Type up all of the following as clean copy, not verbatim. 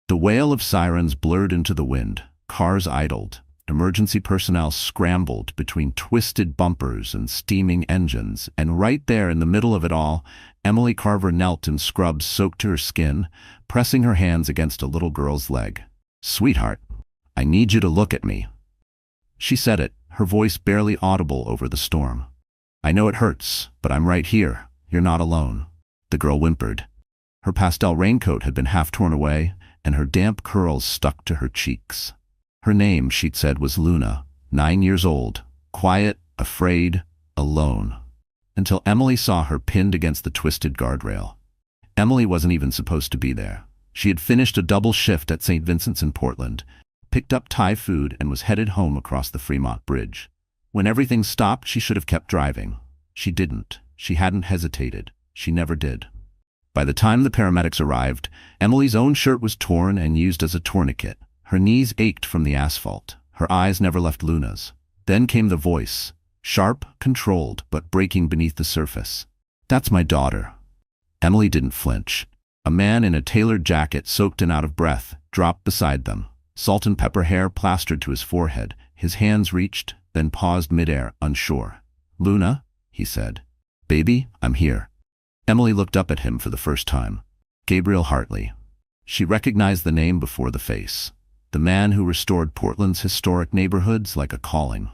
The wail of sirens blurred into the wind, cars idled, emergency personnel scrambled between twisted bumpers and steaming engines, and right there in the middle of it all, Emily Carver knelt in scrubs soaked to her skin, pressing her hands against a little girl's leg. "Sweetheart, I need you to look at me." She said it, her voice barely audible over the storm. "I know it hurts, but I'm right here. You're not alone." The girl whimpered. Her pastel raincoat had been half torn away, and her damp curls stuck to her cheeks. Her name, she'd said, was Luna, 9 years old, quiet, afraid, alone. Until Emily saw her pinned against the twisted guardrail. Emily wasn't even supposed to be there. She had finished a double shift at St. Vincent's in Portland, picked up Thai food, and was headed home across the Fremont Bridge. When everything stopped, she should have kept driving. She didn't. She hadn't hesitated. She never did. By the time the paramedics arrived, Emily's own shirt was torn and used as a tourniquet. Her knees ached from the asphalt. Her eyes never left Luna's. Then came the voice, sharp, controlled, but breaking beneath the surface. "That's my daughter." Emily didn't flinch. A man in a tailored jacket, soaked and out of breath, dropped beside them. Salt and pepper hair plastered to his forehead. His hands reached, then paused midair, unsure. "Luna," he said. "Baby, I'm here." Emily looked up at him for the first time. Gabriel Hartley. She recognized the name before the face. The man who restored Portland's historic neighborhoods like a calling.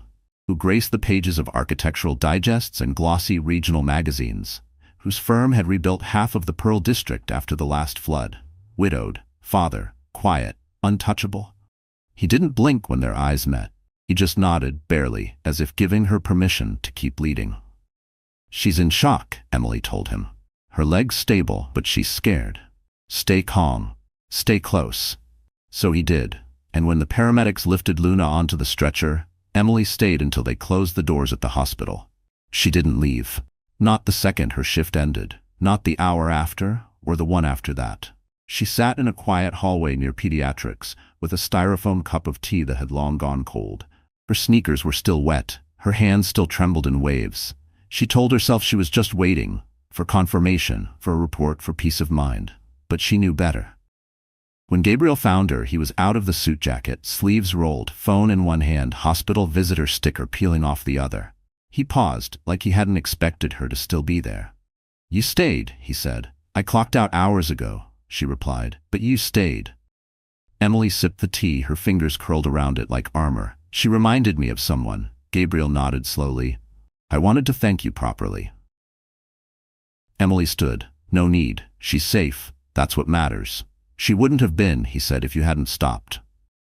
Who graced the pages of architectural digests and glossy regional magazines. Whose firm had rebuilt half of the Pearl District after the last flood. Widowed, father, quiet, untouchable. He didn't blink when their eyes met. He just nodded, barely, as if giving her permission to keep leading. "She's in shock," Emily told him. "Her leg's stable, but she's scared. Stay calm. Stay close." So he did, and when the paramedics lifted Luna onto the stretcher, Emily stayed until they closed the doors at the hospital. She didn't leave. Not the second her shift ended, not the hour after, or the one after that. She sat in a quiet hallway near pediatrics, with a styrofoam cup of tea that had long gone cold. Her sneakers were still wet, her hands still trembled in waves. She told herself she was just waiting, for confirmation, for a report, for peace of mind. But she knew better. When Gabriel found her, he was out of the suit jacket, sleeves rolled, phone in one hand, hospital visitor sticker peeling off the other. He paused, like he hadn't expected her to still be there. "You stayed," he said. "I clocked out hours ago," she replied, "but you stayed." Emily sipped the tea, her fingers curled around it like armor. "She reminded me of someone." Gabriel nodded slowly. "I wanted to thank you properly." Emily stood. "No need. She's safe. That's what matters." "She wouldn't have been," he said, "if you hadn't stopped."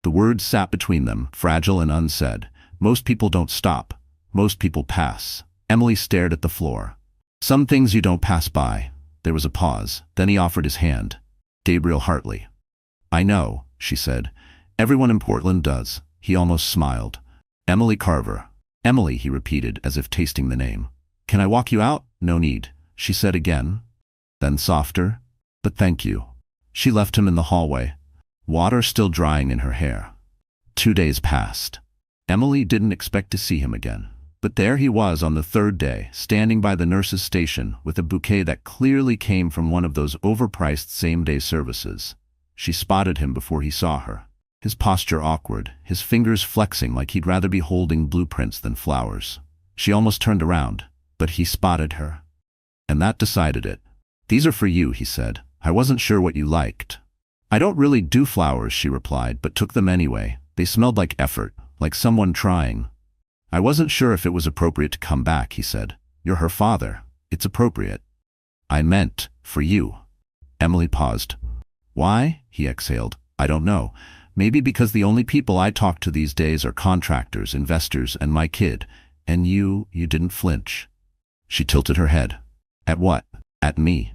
The words sat between them, fragile and unsaid. Most people don't stop. Most people pass. Emily stared at the floor. "Some things you don't pass by." There was a pause. Then he offered his hand. "Gabriel Hartley." "I know," she said. "Everyone in Portland does." He almost smiled. "Emily Carver." "Emily," he repeated, as if tasting the name. "Can I walk you out?" "No need," she said again. Then softer, "But thank you." She left him in the hallway, water still drying in her hair. 2 days passed. Emily didn't expect to see him again. But there he was on the third day, standing by the nurse's station, with a bouquet that clearly came from one of those overpriced same-day services. She spotted him before he saw her. His posture awkward, his fingers flexing like he'd rather be holding blueprints than flowers. She almost turned around, but he spotted her. And that decided it. "These are for you," he said. "I wasn't sure what you liked." "I don't really do flowers," she replied, but took them anyway. They smelled like effort, like someone trying. "I wasn't sure if it was appropriate to come back," he said. "You're her father. It's appropriate." "I meant, for you." Emily paused. "Why?" he exhaled. "I don't know. Maybe because the only people I talk to these days are contractors, investors, and my kid. And you didn't flinch." She tilted her head. "At what?" "At me."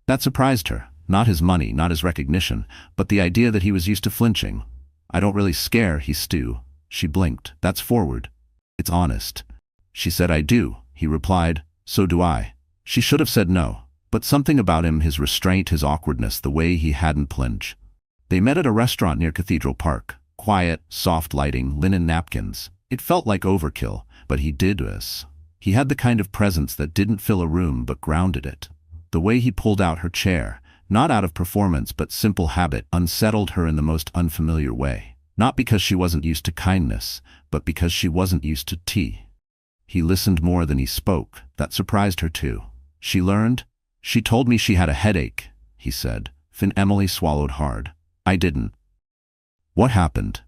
That surprised her. Not his money, not his recognition, but the idea that he was used to flinching. "I don't really scare," he stewed. She blinked. "That's forward. It's honest." She said, "I do." He replied, "So do I." She should have said no, but something about him, his restraint, his awkwardness, the way he hadn't plunged. They met at a restaurant near Cathedral Park. Quiet, soft lighting, linen napkins. It felt like overkill, but he did this. He had the kind of presence that didn't fill a room but grounded it. The way he pulled out her chair, Not out of performance but simple habit, unsettled her in the most unfamiliar way. Not because she wasn't used to kindness, but because she wasn't used to tea. He listened more than he spoke. That surprised her too. She learned. She told me she had a headache, he said. Emily swallowed hard. I didn't. What happened?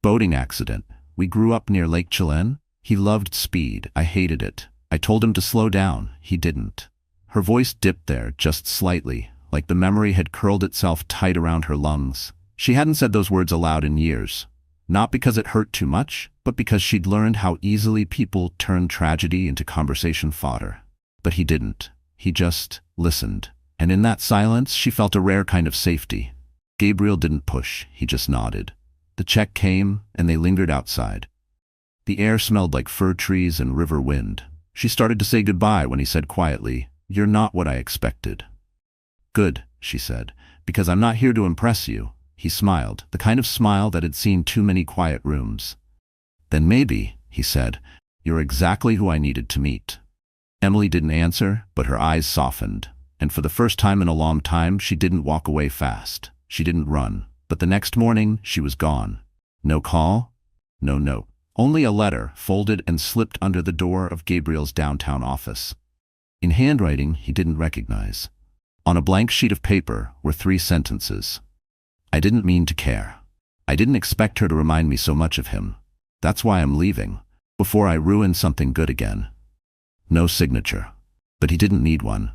Boating accident. We grew up near Lake Chilen. He loved speed. I hated it. I told him to slow down. He didn't. Her voice dipped there, just slightly, like the memory had curled itself tight around her lungs. She hadn't said those words aloud in years. Not because it hurt too much, but because she'd learned how easily people turn tragedy into conversation fodder. But he didn't. He just listened. And in that silence, she felt a rare kind of safety. Gabriel didn't push. He just nodded. The check came, and they lingered outside. The air smelled like fir trees and river wind. She started to say goodbye when he said quietly, "You're not what I expected." "Good," she said, "because I'm not here to impress you." He smiled, the kind of smile that had seen too many quiet rooms. "Then maybe," he said, "you're exactly who I needed to meet." Emily didn't answer, but her eyes softened. And for the first time in a long time, she didn't walk away fast. She didn't run. But the next morning, she was gone. No call, no note. Only a letter, folded and slipped under the door of Gabriel's downtown office. In handwriting he didn't recognize. On a blank sheet of paper were 3 sentences. "I didn't mean to care. I didn't expect her to remind me so much of him. That's why I'm leaving, before I ruin something good again." No signature. But he didn't need one.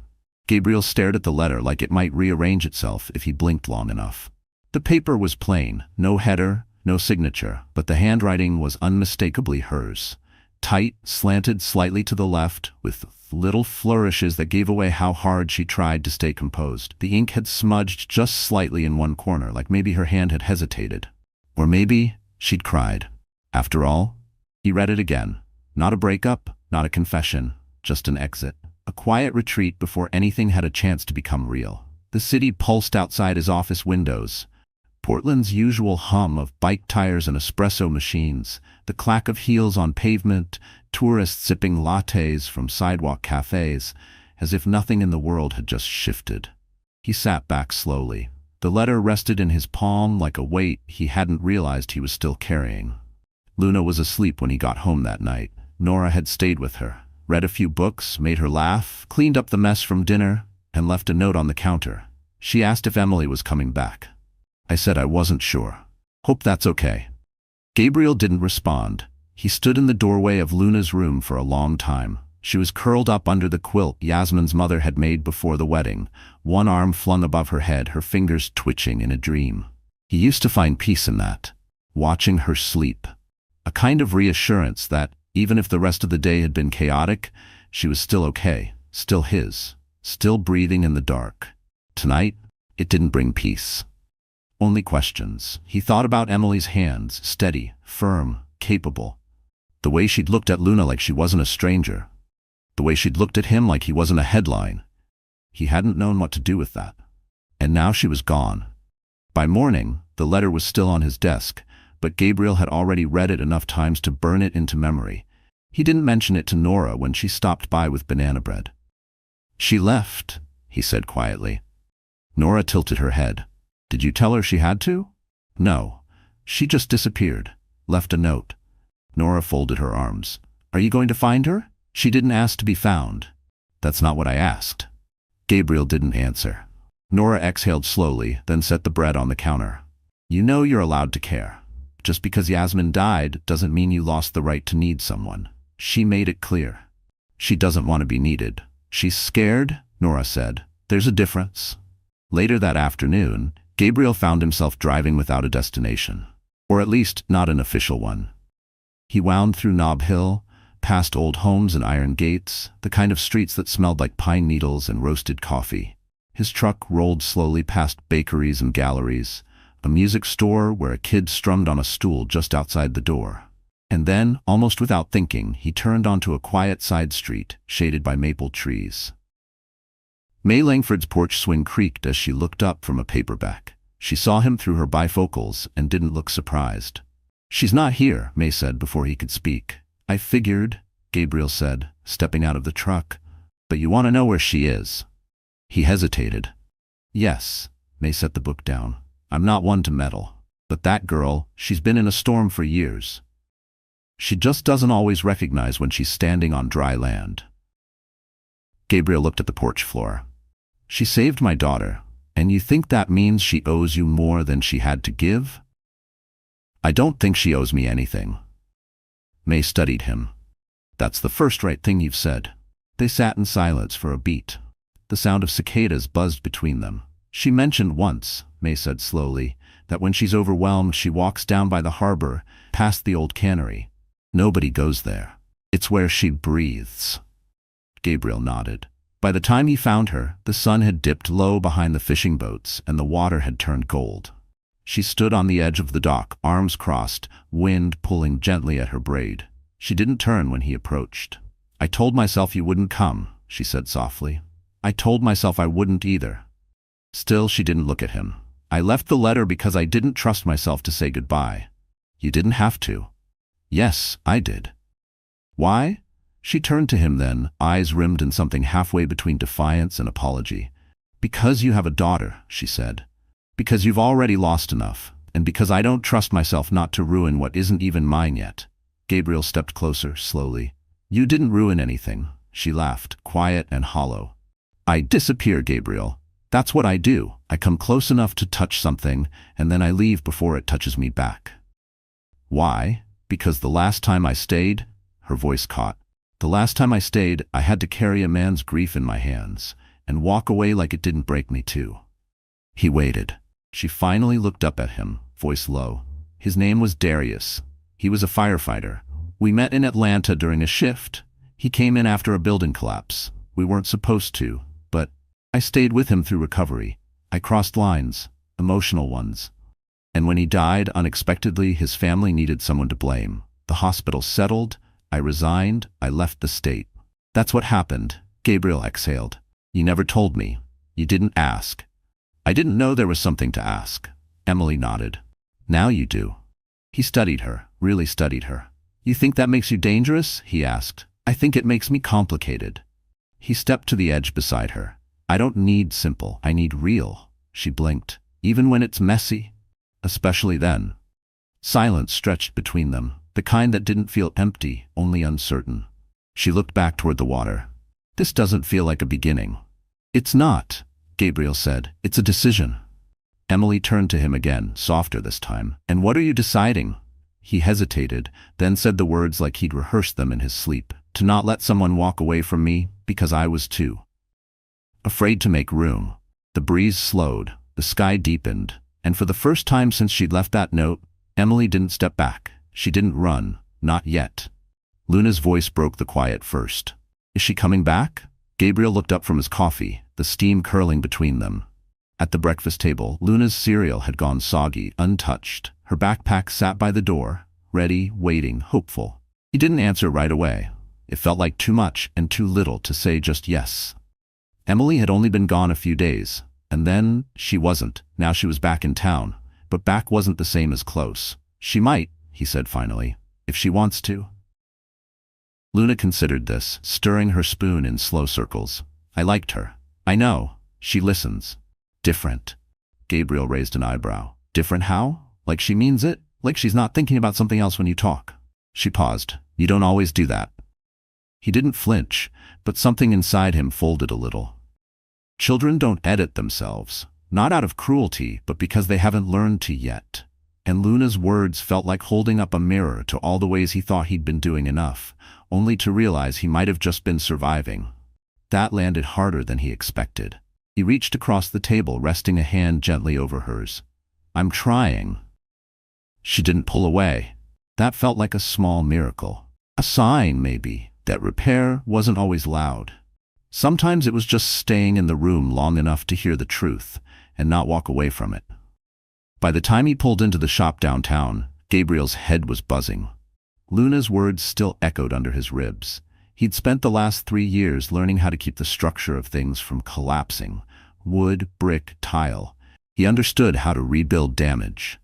Gabriel stared at the letter like it might rearrange itself if he blinked long enough. The paper was plain, no header, no signature, but the handwriting was unmistakably hers. Tight, slanted slightly to the left, with little flourishes that gave away how hard she tried to stay composed. The ink had smudged just slightly in one corner, like maybe her hand had hesitated. Or maybe she'd cried. After all, he read it again. Not a breakup, not a confession, just an exit. A quiet retreat before anything had a chance to become real. The city pulsed outside his office windows. Portland's usual hum of bike tires and espresso machines, the clack of heels on pavement, tourists sipping lattes from sidewalk cafes, as if nothing in the world had just shifted. He sat back slowly. The letter rested in his palm like a weight he hadn't realized he was still carrying. Luna was asleep when he got home that night. Nora had stayed with her, read a few books, made her laugh, cleaned up the mess from dinner, and left a note on the counter. She asked if Emily was coming back. I said I wasn't sure. Hope that's okay. Gabriel didn't respond. He stood in the doorway of Luna's room for a long time. She was curled up under the quilt Yasmin's mother had made before the wedding, one arm flung above her head, her fingers twitching in a dream. He used to find peace in that, watching her sleep. A kind of reassurance that, even if the rest of the day had been chaotic, she was still okay, still his, still breathing in the dark. Tonight, it didn't bring peace. Only questions. He thought about Emily's hands, steady, firm, capable. The way she'd looked at Luna like she wasn't a stranger. The way she'd looked at him like he wasn't a headline. He hadn't known what to do with that. And now she was gone. By morning, the letter was still on his desk, but Gabriel had already read it enough times to burn it into memory. He didn't mention it to Nora when she stopped by with banana bread. "She left," he said quietly. Nora tilted her head. "Did you tell her she had to?" "No. She just disappeared. Left a note." Nora folded her arms. "Are you going to find her?" "She didn't ask to be found." "That's not what I asked." Gabriel didn't answer. Nora exhaled slowly, then set the bread on the counter. "You know you're allowed to care. Just because Yasmin died doesn't mean you lost the right to need someone. She made it clear. She doesn't want to be needed. She's scared," Nora said. "There's a difference." Later that afternoon, Gabriel found himself driving without a destination, or at least not an official one. He wound through Nob Hill, past old homes and iron gates, the kind of streets that smelled like pine needles and roasted coffee. His truck rolled slowly past bakeries and galleries, a music store where a kid strummed on a stool just outside the door. And then, almost without thinking, he turned onto a quiet side street, shaded by maple trees. May Langford's porch swing creaked as she looked up from a paperback. She saw him through her bifocals and didn't look surprised. "She's not here," May said before he could speak. "I figured," Gabriel said, stepping out of the truck. "But you want to know where she is." He hesitated. Yes, May set the book down. I'm not one to meddle. But that girl, she's been in a storm for years. She just doesn't always recognize when she's standing on dry land. Gabriel looked at the porch floor. She saved my daughter, and you think that means she owes you more than she had to give? I don't think she owes me anything. May studied him. That's the first right thing you've said. They sat in silence for a beat. The sound of cicadas buzzed between them. She mentioned once, May said slowly, that when she's overwhelmed she walks down by the harbor, past the old cannery. Nobody goes there. It's where she breathes. Gabriel nodded. By the time he found her, the sun had dipped low behind the fishing boats and the water had turned gold. She stood on the edge of the dock, arms crossed, wind pulling gently at her braid. She didn't turn when he approached. I told myself you wouldn't come, she said softly. I told myself I wouldn't either. Still, she didn't look at him. I left the letter because I didn't trust myself to say goodbye. You didn't have to. Yes, I did. Why? She turned to him then, eyes rimmed in something halfway between defiance and apology. Because you have a daughter, she said. Because you've already lost enough, and because I don't trust myself not to ruin what isn't even mine yet. Gabriel stepped closer, slowly. You didn't ruin anything, she laughed, quiet and hollow. I disappear, Gabriel. That's what I do. I come close enough to touch something, and then I leave before it touches me back. Why? Because the last time I stayed, her voice caught. The last time I stayed, I had to carry a man's grief in my hands, and walk away like it didn't break me too. He waited. She finally looked up at him, voice low. His name was Darius. He was a firefighter. We met in Atlanta during a shift. He came in after a building collapse. We weren't supposed to, but I stayed with him through recovery. I crossed lines, emotional ones. And when he died unexpectedly, his family needed someone to blame. The hospital settled. I resigned. I left the state. That's what happened. Gabriel exhaled. You never told me. You didn't ask. I didn't know there was something to ask. Emily nodded. Now you do. He studied her, really studied her. You think that makes you dangerous? He asked. I think it makes me complicated. He stepped to the edge beside her. I don't need simple, I need real. She blinked. Even when it's messy? Especially then. Silence stretched between them, the kind that didn't feel empty, only uncertain. She looked back toward the water. This doesn't feel like a beginning. It's not, Gabriel said. It's a decision. Emily turned to him again, softer this time. And what are you deciding? He hesitated, then said the words like he'd rehearsed them in his sleep. To not let someone walk away from me, because I was too afraid to make room. The breeze slowed, the sky deepened, and for the first time since she'd left that note, Emily didn't step back. She didn't run, not yet. Luna's voice broke the quiet first. Is she coming back? Gabriel looked up from his coffee, the steam curling between them. At the breakfast table, Luna's cereal had gone soggy, untouched. Her backpack sat by the door, ready, waiting, hopeful. He didn't answer right away. It felt like too much and too little to say just yes. Emily had only been gone a few days, and then she wasn't. Now she was back in town, but back wasn't the same as close. She might, he said finally, if she wants to. Luna considered this, stirring her spoon in slow circles. I liked her. I know. She listens. Different. Gabriel raised an eyebrow. Different how? Like she means it? Like she's not thinking about something else when you talk? She paused. You don't always do that. He didn't flinch, but something inside him folded a little. Children don't edit themselves, not out of cruelty, but because they haven't learned to yet. And Luna's words felt like holding up a mirror to all the ways he thought he'd been doing enough, only to realize he might have just been surviving. That landed harder than he expected. He reached across the table, resting a hand gently over hers. I'm trying. She didn't pull away. That felt like a small miracle. A sign, maybe, that repair wasn't always loud. Sometimes it was just staying in the room long enough to hear the truth and not walk away from it. By the time he pulled into the shop downtown, Gabriel's head was buzzing. Luna's words still echoed under his ribs. He'd spent the last 3 years learning how to keep the structure of things from collapsing. Wood, brick, tile. He understood how to rebuild damage.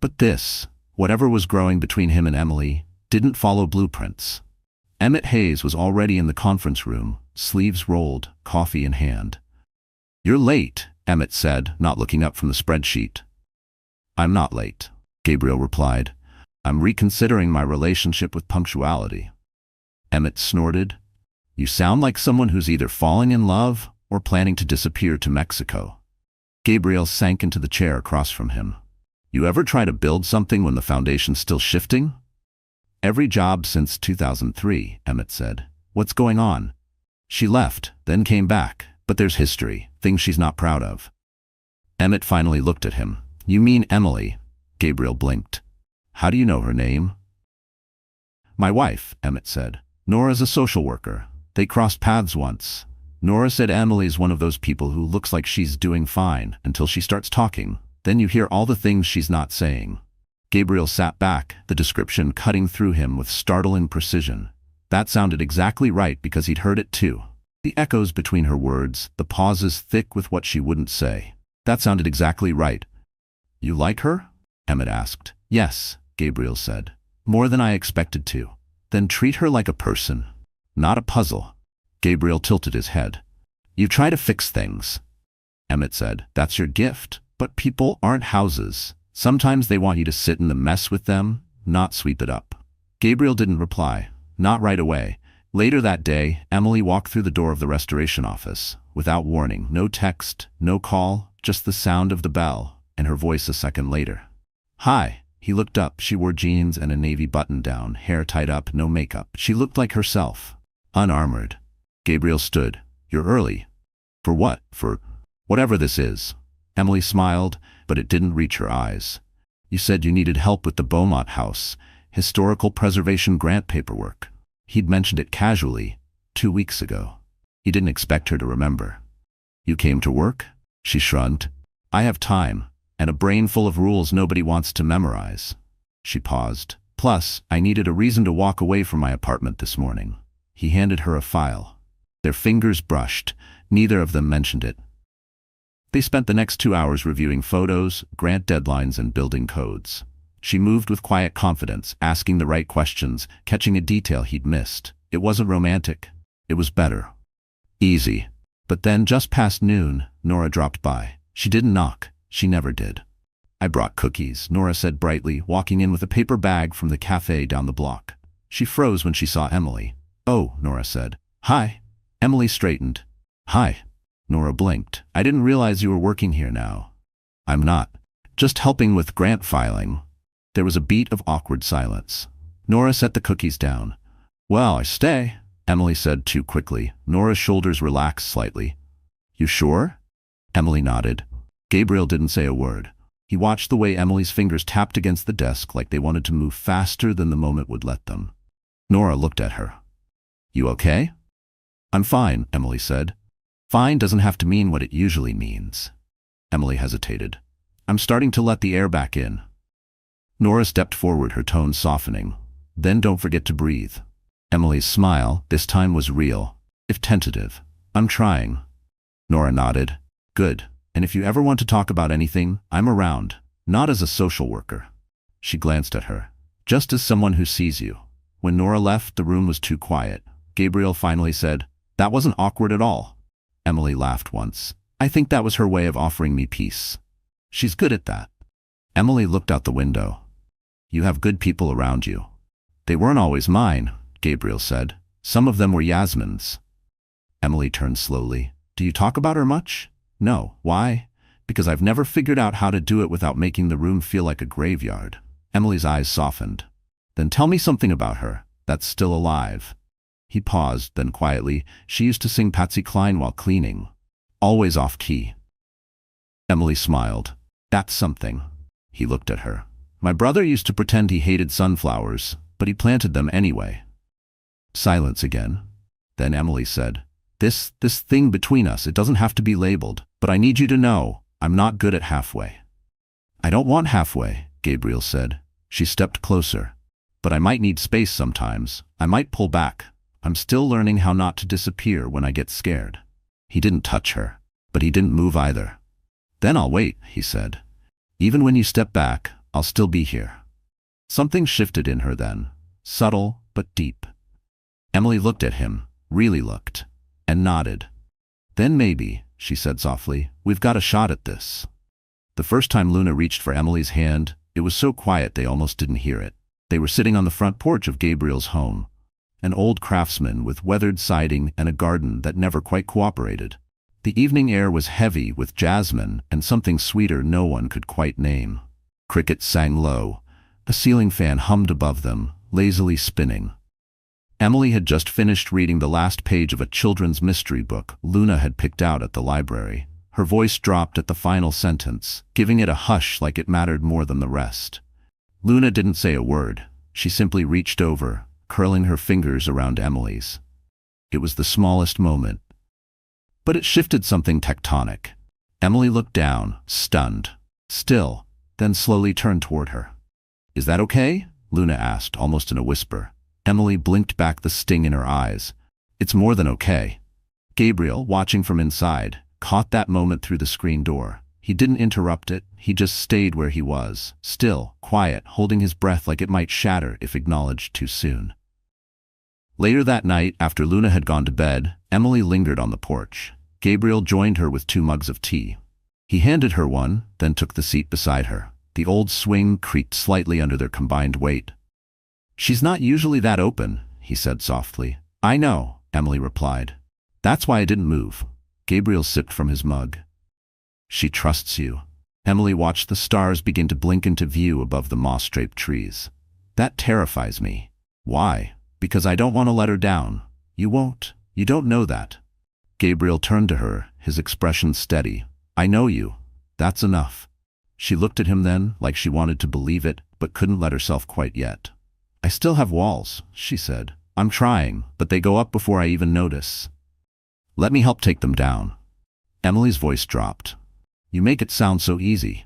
But this, whatever was growing between him and Emily, didn't follow blueprints. Emmett Hayes was already in the conference room, sleeves rolled, coffee in hand. You're late, Emmett said, not looking up from the spreadsheet. I'm not late, Gabriel replied. I'm reconsidering my relationship with punctuality. Emmett snorted. You sound like someone who's either falling in love or planning to disappear to Mexico. Gabriel sank into the chair across from him. You ever try to build something when the foundation's still shifting? Every job since 2003, Emmett said. What's going on? She left, then came back, but there's history, things she's not proud of. Emmett finally looked at him. You mean Emily? Gabriel blinked. How do you know her name? My wife, Emmett said. Nora's a social worker. They crossed paths once. Nora said Emily's one of those people who looks like she's doing fine until she starts talking. Then you hear all the things she's not saying. Gabriel sat back, the description cutting through him with startling precision. That sounded exactly right because he'd heard it too. The echoes between her words, the pauses thick with what she wouldn't say. That sounded exactly right. You like her? Emmett asked. Yes, Gabriel said. More than I expected to. Then treat her like a person, not a puzzle. Gabriel tilted his head. You try to fix things. Emmett said. That's your gift. But people aren't houses. Sometimes they want you to sit in the mess with them, not sweep it up. Gabriel didn't reply. Not right away. Later that day, Emily walked through the door of the restoration office. Without warning, no text, no call, just the sound of the bell, and her voice a second later. Hi. He looked up. She wore jeans and a navy button-down, hair tied up, no makeup. She looked like herself. Unarmored. Gabriel stood. You're early. For what? For whatever this is. Emily smiled, but it didn't reach her eyes. You said you needed help with the Beaumont house, historical preservation grant paperwork. He'd mentioned it casually, 2 weeks ago. He didn't expect her to remember. You came to work? She shrugged. I have time, and a brain full of rules nobody wants to memorize. She paused. Plus, I needed a reason to walk away from my apartment this morning. He handed her a file. Their fingers brushed. Neither of them mentioned it. They spent the next 2 hours reviewing photos, grant deadlines, and building codes. She moved with quiet confidence, asking the right questions, catching a detail he'd missed. It wasn't romantic. It was better. Easy. But then, just past noon, Nora dropped by. She didn't knock. She never did. I brought cookies, Nora said brightly, walking in with a paper bag from the cafe down the block. She froze when she saw Emily. Oh, Nora said. Hi. Emily straightened. Hi. Nora blinked. I didn't realize you were working here now. I'm not. Just helping with grant filing. There was a beat of awkward silence. Nora set the cookies down. Well, I stay, Emily said too quickly. Nora's shoulders relaxed slightly. You sure? Emily nodded. Gabriel didn't say a word. He watched the way Emily's fingers tapped against the desk like they wanted to move faster than the moment would let them. Nora looked at her. You okay? I'm fine, Emily said. Fine doesn't have to mean what it usually means. Emily hesitated. I'm starting to let the air back in. Nora stepped forward, her tone softening. Then don't forget to breathe. Emily's smile, this time, was real, if tentative. I'm trying. Nora nodded. Good. And if you ever want to talk about anything, I'm around. Not as a social worker. She glanced at her. Just as someone who sees you. When Nora left, the room was too quiet. Gabriel finally said, That wasn't awkward at all. Emily laughed once. I think that was her way of offering me peace. She's good at that. Emily looked out the window. You have good people around you. They weren't always mine, Gabriel said. Some of them were Yasmin's. Emily turned slowly. Do you talk about her much? No. Why? Because I've never figured out how to do it without making the room feel like a graveyard. Emily's eyes softened. Then tell me something about her that's still alive. He paused, then quietly, she used to sing Patsy Cline while cleaning. Always off key. Emily smiled. That's something. He looked at her. My brother used to pretend he hated sunflowers, but he planted them anyway. Silence again. Then Emily said, This thing between us, it doesn't have to be labeled, but I need you to know, I'm not good at halfway. I don't want halfway, Gabriel said. She stepped closer. But I might need space sometimes. I might pull back. I'm still learning how not to disappear when I get scared. He didn't touch her, but he didn't move either. Then I'll wait, he said. Even when you step back, I'll still be here. Something shifted in her then, subtle but deep. Emily looked at him, really looked, and nodded. Then maybe, she said softly. "We've got a shot at this." The first time Luna reached for Emily's hand, it was so quiet they almost didn't hear it. They were sitting on the front porch of Gabriel's home, an old craftsman with weathered siding and a garden that never quite cooperated. The evening air was heavy with jasmine and something sweeter no one could quite name. Crickets sang low. A ceiling fan hummed above them, lazily spinning. Emily had just finished reading the last page of a children's mystery book Luna had picked out at the library. Her voice dropped at the final sentence, giving it a hush like it mattered more than the rest. Luna didn't say a word. She simply reached over, curling her fingers around Emily's. It was the smallest moment, but it shifted something tectonic. Emily looked down, stunned, still, then slowly turned toward her. "Is that okay?" Luna asked, almost in a whisper. Emily blinked back the sting in her eyes. "It's more than okay." Gabriel, watching from inside, caught that moment through the screen door. He didn't interrupt it, he just stayed where he was, still, quiet, holding his breath like it might shatter if acknowledged too soon. Later that night, after Luna had gone to bed, Emily lingered on the porch. Gabriel joined her with 2 mugs of tea. He handed her one, then took the seat beside her. The old swing creaked slightly under their combined weight. "She's not usually that open," he said softly. "I know," Emily replied. "That's why I didn't move." Gabriel sipped from his mug. "She trusts you." Emily watched the stars begin to blink into view above the moss-draped trees. "That terrifies me." "Why?" "Because I don't want to let her down." "You won't. You don't know that." Gabriel turned to her, his expression steady. "I know you. That's enough." She looked at him then, like she wanted to believe it, but couldn't let herself quite yet. "I still have walls," she said. "I'm trying, but they go up before I even notice." "Let me help take them down." Emily's voice dropped. "You make it sound so easy."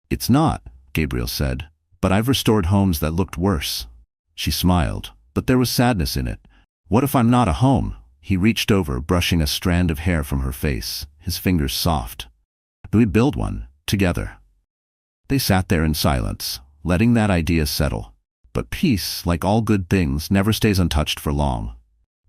"It's not," Gabriel said, "but I've restored homes that looked worse." She smiled, but there was sadness in it. "What if I'm not a home?" He reached over, brushing a strand of hair from her face, his fingers soft. "We build one, together." They sat there in silence, letting that idea settle. But peace, like all good things, never stays untouched for long.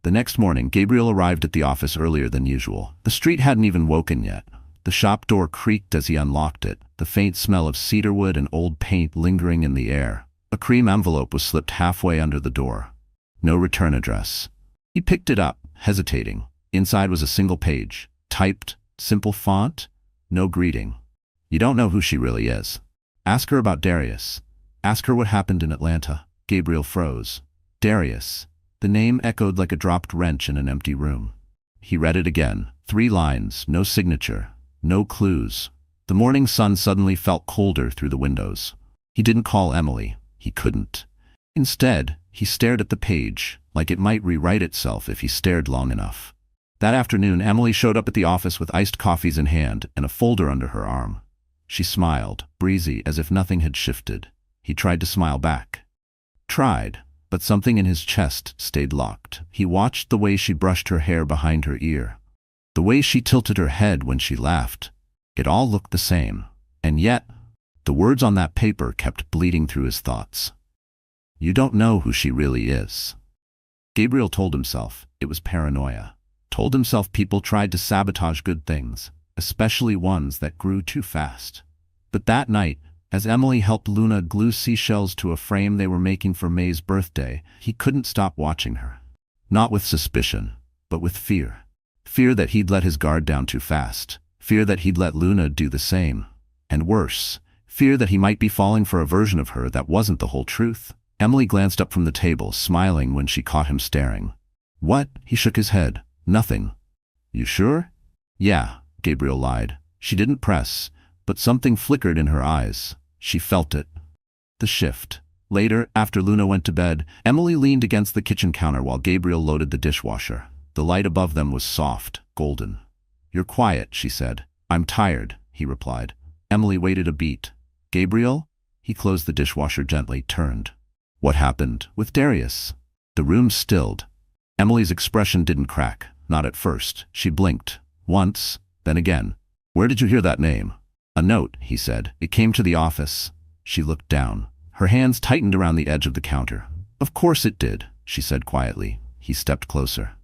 The next morning, Gabriel arrived at the office earlier than usual. The street hadn't even woken yet. The shop door creaked as he unlocked it, the faint smell of cedarwood and old paint lingering in the air. A cream envelope was slipped halfway under the door. No return address. He picked it up, hesitating. Inside was a single page, typed, simple font, no greeting. "You don't know who she really is. Ask her about Darius. Ask her what happened in Atlanta." Gabriel froze. Darius. The name echoed like a dropped wrench in an empty room. He read it again. 3 lines, no signature, no clues. The morning sun suddenly felt colder through the windows. He didn't call Emily. He couldn't. Instead, he stared at the page, like it might rewrite itself if he stared long enough. That afternoon, Emily showed up at the office with iced coffees in hand and a folder under her arm. She smiled, breezy, as if nothing had shifted. He tried to smile back. Tried, but something in his chest stayed locked. He watched the way she brushed her hair behind her ear, the way she tilted her head when she laughed. It all looked the same. And yet, the words on that paper kept bleeding through his thoughts. "You don't know who she really is." Gabriel told himself it was paranoia. Told himself people tried to sabotage good things, especially ones that grew too fast. But that night, as Emily helped Luna glue seashells to a frame they were making for May's birthday, he couldn't stop watching her. Not with suspicion, but with fear. Fear that he'd let his guard down too fast. Fear that he'd let Luna do the same. And worse, fear that he might be falling for a version of her that wasn't the whole truth. Emily glanced up from the table, smiling when she caught him staring. "What?" He shook his head. "Nothing." "You sure?" "Yeah," Gabriel lied. She didn't press, but something flickered in her eyes. She felt it. The shift. Later, after Luna went to bed, Emily leaned against the kitchen counter while Gabriel loaded the dishwasher. The light above them was soft, golden. "You're quiet," she said. "I'm tired," he replied. Emily waited a beat. "Gabriel?" He closed the dishwasher gently, turned. "What happened with Darius?" The room stilled. Emily's expression didn't crack, not at first. She blinked. Once, then again. "Where did you hear that name?" "A note," he said. "It came to the office." She looked down. Her hands tightened around the edge of the counter. "Of course it did," she said quietly. He stepped closer.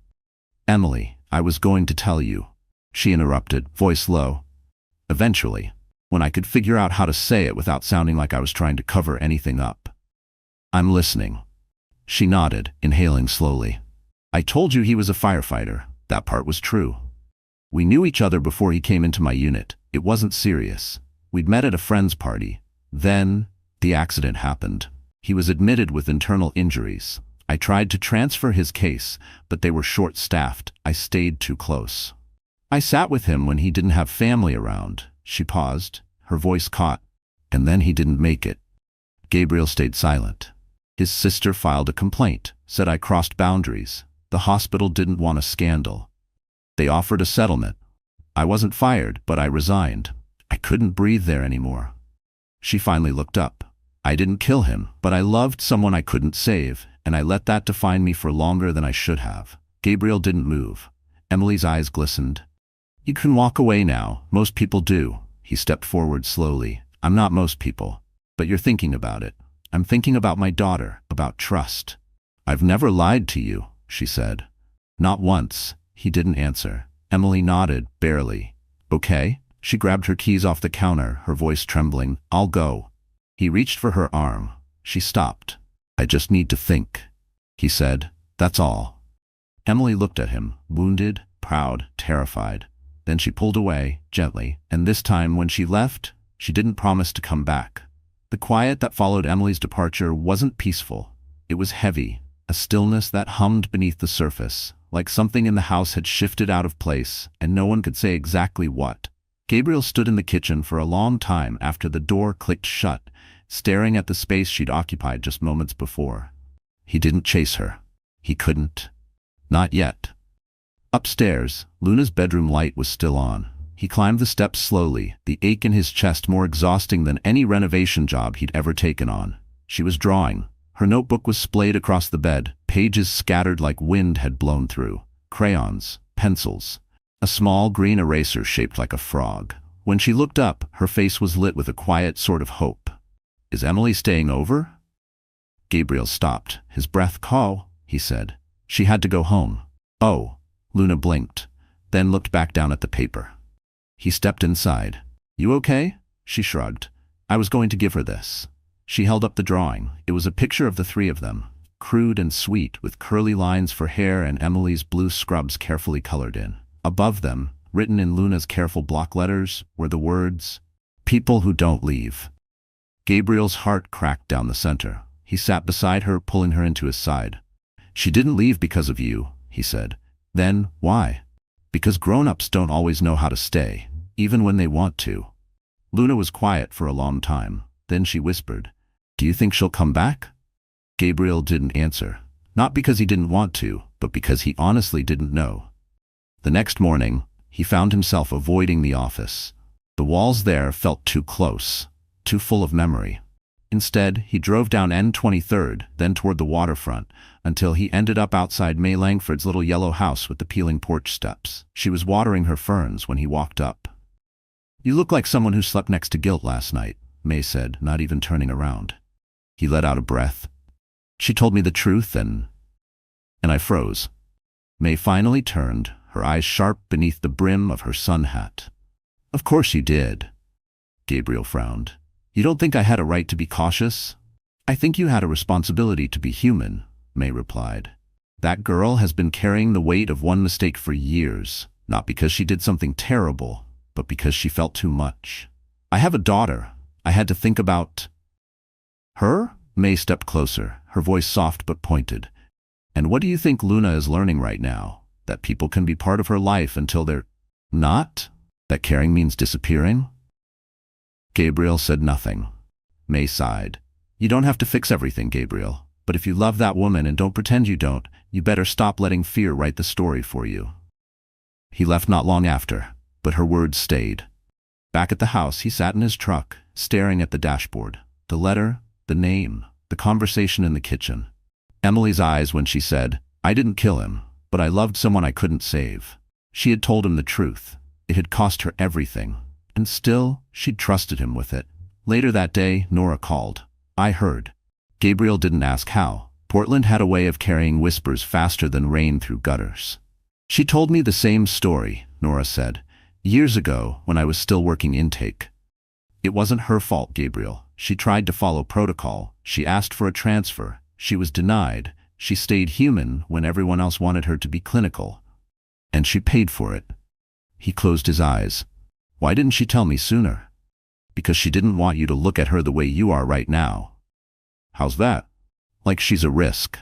"Emily, I was going to tell you." she interrupted, voice low. Eventually, when I could figure out how to say it without sounding like I was trying to cover anything up. I'm listening. She nodded, inhaling slowly. I told you he was a firefighter. That part was true. We knew each other before he came into my unit. It wasn't serious. We'd met at a friend's party. Then, the accident happened. He was admitted with internal injuries. I tried to transfer his case, but they were short-staffed. I stayed too close. I sat with him when he didn't have family around. She paused, her voice caught, and then he didn't make it. Gabriel stayed silent. His sister filed a complaint, said I crossed boundaries. The hospital didn't want a scandal. They offered a settlement. I wasn't fired, but I resigned. I couldn't breathe there anymore. She finally looked up. I didn't kill him, but I loved someone I couldn't save, and I let that define me for longer than I should have. Gabriel didn't move. Emily's eyes glistened. You can walk away now. Most people do. He stepped forward slowly. I'm not most people. But you're thinking about it. I'm thinking about my daughter, about trust. I've never lied to you, she said. Not once. He didn't answer. Emily nodded, barely. Okay? She grabbed her keys off the counter, her voice trembling. I'll go. He reached for her arm. She stopped. I just need to think, he said. That's all. Emily looked at him, wounded, proud, terrified. Then she pulled away, gently, and this time when she left, she didn't promise to come back. The quiet that followed Emily's departure wasn't peaceful. It was heavy, a stillness that hummed beneath the surface, like something in the house had shifted out of place, and no one could say exactly what. Gabriel stood in the kitchen for a long time after the door clicked shut, staring at the space she'd occupied just moments before. He didn't chase her. He couldn't. Not yet. Upstairs, Luna's bedroom light was still on. He climbed the steps slowly, the ache in his chest more exhausting than any renovation job he'd ever taken on. She was drawing. Her notebook was splayed across the bed, pages scattered like wind had blown through. Crayons, pencils, a small green eraser shaped like a frog. When she looked up, her face was lit with a quiet sort of hope. Is Emily staying over? Gabriel stopped, his breath caught, he said. She had to go home. Oh. Luna blinked, then looked back down at the paper. He stepped inside. You okay? She shrugged. I was going to give her this. She held up the drawing. It was a picture of the three of them, crude and sweet, with curly lines for hair and Emily's blue scrubs carefully colored in. Above them, written in Luna's careful block letters, were the words, People who don't leave. Gabriel's heart cracked down the center. He sat beside her, pulling her into his side. She didn't leave because of you, he said. Then, why? Because grown-ups don't always know how to stay, even when they want to. Luna was quiet for a long time. Then she whispered, Do you think she'll come back? Gabriel didn't answer. Not because he didn't want to, but because he honestly didn't know. The next morning, he found himself avoiding the office. The walls there felt too close, too full of memory. Instead, he drove down N23rd, then toward the waterfront, until he ended up outside May Langford's little yellow house with the peeling porch steps. She was watering her ferns when he walked up. You look like someone who slept next to guilt last night, May said, not even turning around. He let out a breath. She told me the truth and I froze. May finally turned, her eyes sharp beneath the brim of her sun hat. Of course you did. Gabriel frowned. You don't think I had a right to be cautious? I think you had a responsibility to be human, May replied. That girl has been carrying the weight of one mistake for years, not because she did something terrible, but because she felt too much. I have a daughter. I had to think about her? May stepped closer, her voice soft but pointed. And what do you think Luna is learning right now? That people can be part of her life until they're not? That caring means disappearing? Gabriel said nothing. May sighed. You don't have to fix everything, Gabriel. But if you love that woman and don't pretend you don't, you better stop letting fear write the story for you. He left not long after, but her words stayed. Back at the house, he sat in his truck, staring at the dashboard. The letter, the name, the conversation in the kitchen. Emily's eyes when she said, I didn't kill him, but I loved someone I couldn't save. She had told him the truth. It had cost her everything. And still, she'd trusted him with it. Later that day, Nora called. I heard. Gabriel didn't ask how. Portland had a way of carrying whispers faster than rain through gutters. She told me the same story, Nora said. Years ago, when I was still working intake. It wasn't her fault, Gabriel. She tried to follow protocol. She asked for a transfer. She was denied. She stayed human when everyone else wanted her to be clinical. And she paid for it. He closed his eyes. Why didn't she tell me sooner? Because she didn't want you to look at her the way you are right now. How's that? Like she's a risk.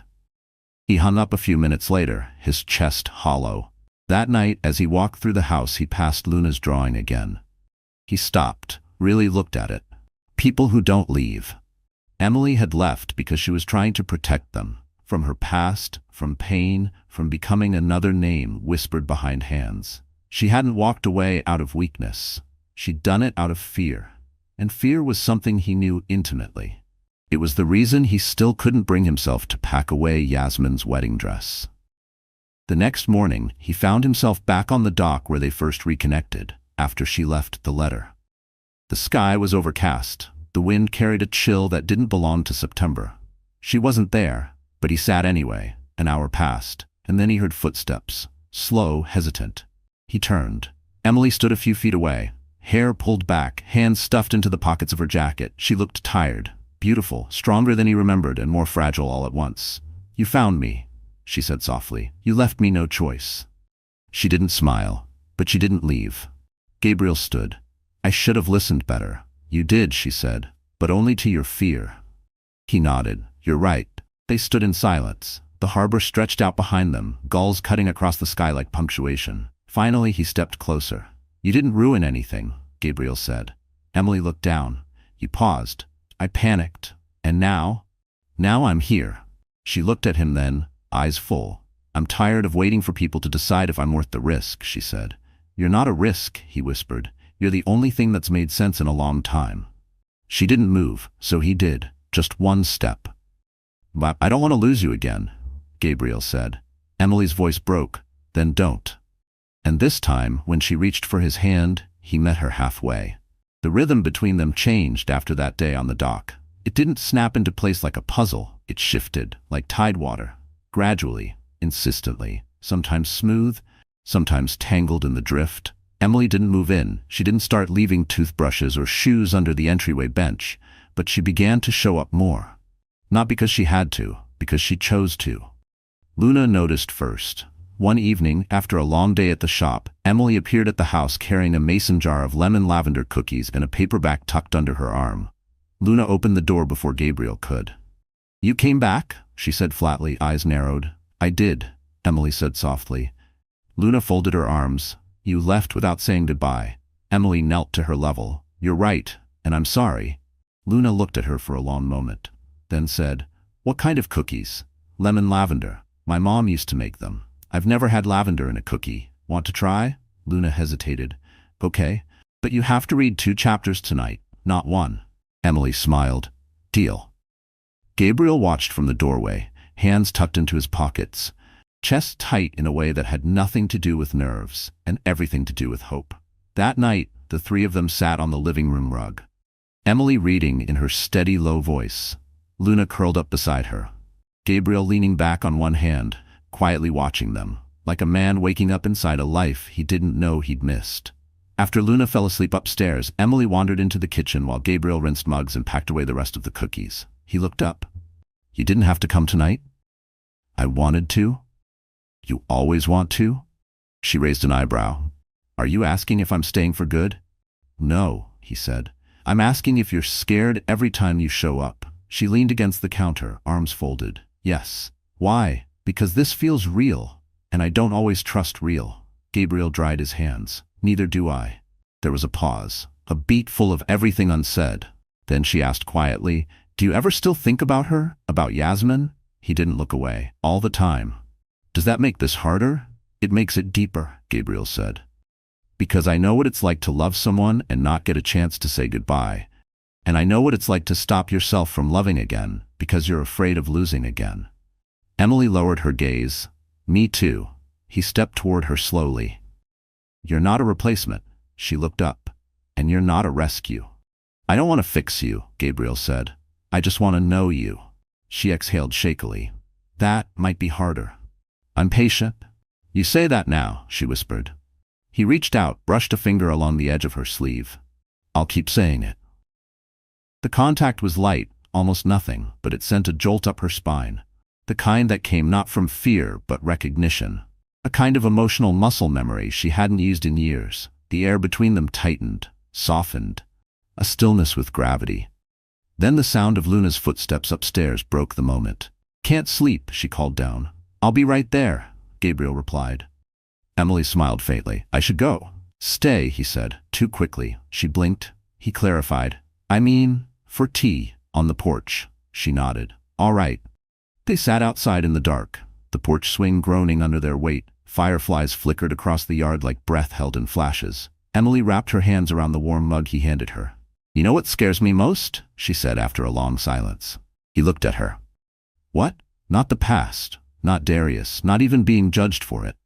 He hung up a few minutes later, his chest hollow. That night, as he walked through the house, he passed Luna's drawing again. He stopped, really looked at it. People who don't leave. Emily had left because she was trying to protect them. From her past, from pain, from becoming another name whispered behind hands. She hadn't walked away out of weakness. She'd done it out of fear. And fear was something he knew intimately. It was the reason he still couldn't bring himself to pack away Yasmin's wedding dress. The next morning, he found himself back on the dock where they first reconnected, after she left the letter. The sky was overcast. The wind carried a chill that didn't belong to September. She wasn't there, but he sat anyway. An hour passed, and then he heard footsteps. Slow, hesitant. He turned. Emily stood a few feet away, hair pulled back, hands stuffed into the pockets of her jacket. She looked tired, beautiful, stronger than he remembered, and more fragile all at once. You found me, she said softly. You left me no choice. She didn't smile, but she didn't leave. Gabriel stood. I should have listened better. You did, she said, but only to your fear. He nodded. You're right. They stood in silence. The harbor stretched out behind them, gulls cutting across the sky like punctuation. Finally, he stepped closer. You didn't ruin anything, Gabriel said. Emily looked down. You paused. I panicked. And now? Now I'm here. She looked at him then, eyes full. I'm tired of waiting for people to decide if I'm worth the risk, she said. You're not a risk, he whispered. You're the only thing that's made sense in a long time. She didn't move, so he did. Just one step. But I don't want to lose you again, Gabriel said. Emily's voice broke. Then don't. And this time, when she reached for his hand, he met her halfway. The rhythm between them changed after that day on the dock. It didn't snap into place like a puzzle. It shifted, like tidewater. Gradually, insistently, sometimes smooth, sometimes tangled in the drift. Emily didn't move in. She didn't start leaving toothbrushes or shoes under the entryway bench, but she began to show up more. Not because she had to, because she chose to. Luna noticed first. One evening, after a long day at the shop, Emily appeared at the house carrying a mason jar of lemon lavender cookies and a paperback tucked under her arm. Luna opened the door before Gabriel could. You came back? She said flatly, eyes narrowed. I did, Emily said softly. Luna folded her arms. You left without saying goodbye. Emily knelt to her level. You're right, and I'm sorry. Luna looked at her for a long moment, then said, What kind of cookies? Lemon lavender. My mom used to make them. I've never had lavender in a cookie. Want to try? Luna hesitated. Okay, but you have to read 2 chapters tonight, not 1. Emily smiled. Deal. Gabriel watched from the doorway, hands tucked into his pockets, chest tight in a way that had nothing to do with nerves and everything to do with hope. That night, the 3 of them sat on the living room rug. Emily reading in her steady, low voice. Luna curled up beside her. Gabriel leaning back on one hand, quietly watching them, like a man waking up inside a life he didn't know he'd missed. After Luna fell asleep upstairs, Emily wandered into the kitchen while Gabriel rinsed mugs and packed away the rest of the cookies. He looked up. You didn't have to come tonight? I wanted to. You always want to? She raised an eyebrow. Are you asking if I'm staying for good? No, he said. I'm asking if you're scared every time you show up. She leaned against the counter, arms folded. Yes. Why? Because this feels real, and I don't always trust real. Gabriel dried his hands. Neither do I. There was a pause, a beat full of everything unsaid. Then she asked quietly, Do you ever still think about her? About Yasmin? He didn't look away. All the time. Does that make this harder? It makes it deeper, Gabriel said. Because I know what it's like to love someone and not get a chance to say goodbye. And I know what it's like to stop yourself from loving again, because you're afraid of losing again. Emily lowered her gaze. Me too. He stepped toward her slowly. You're not a replacement. She looked up. And you're not a rescue. I don't want to fix you, Gabriel said. I just want to know you. She exhaled shakily. That might be harder. I'm patient. You say that now, she whispered. He reached out, brushed a finger along the edge of her sleeve. "I'll keep saying it." The contact was light, almost nothing, but it sent a jolt up her spine. The kind that came not from fear, but recognition. A kind of emotional muscle memory she hadn't used in years. The air between them tightened, softened. A stillness with gravity. Then the sound of Luna's footsteps upstairs broke the moment. "Can't sleep," she called down. "I'll be right there," Gabriel replied. Emily smiled faintly. "I should go." "Stay," he said, too quickly. She blinked. He clarified. "I mean, for tea, on the porch." She nodded. "All right." They sat outside in the dark, the porch swing groaning under their weight. Fireflies flickered across the yard like breath held in flashes. Emily wrapped her hands around the warm mug he handed her. "You know what scares me most?" she said after a long silence. He looked at her. "What?" "Not the past, not Darius, not even being judged for it."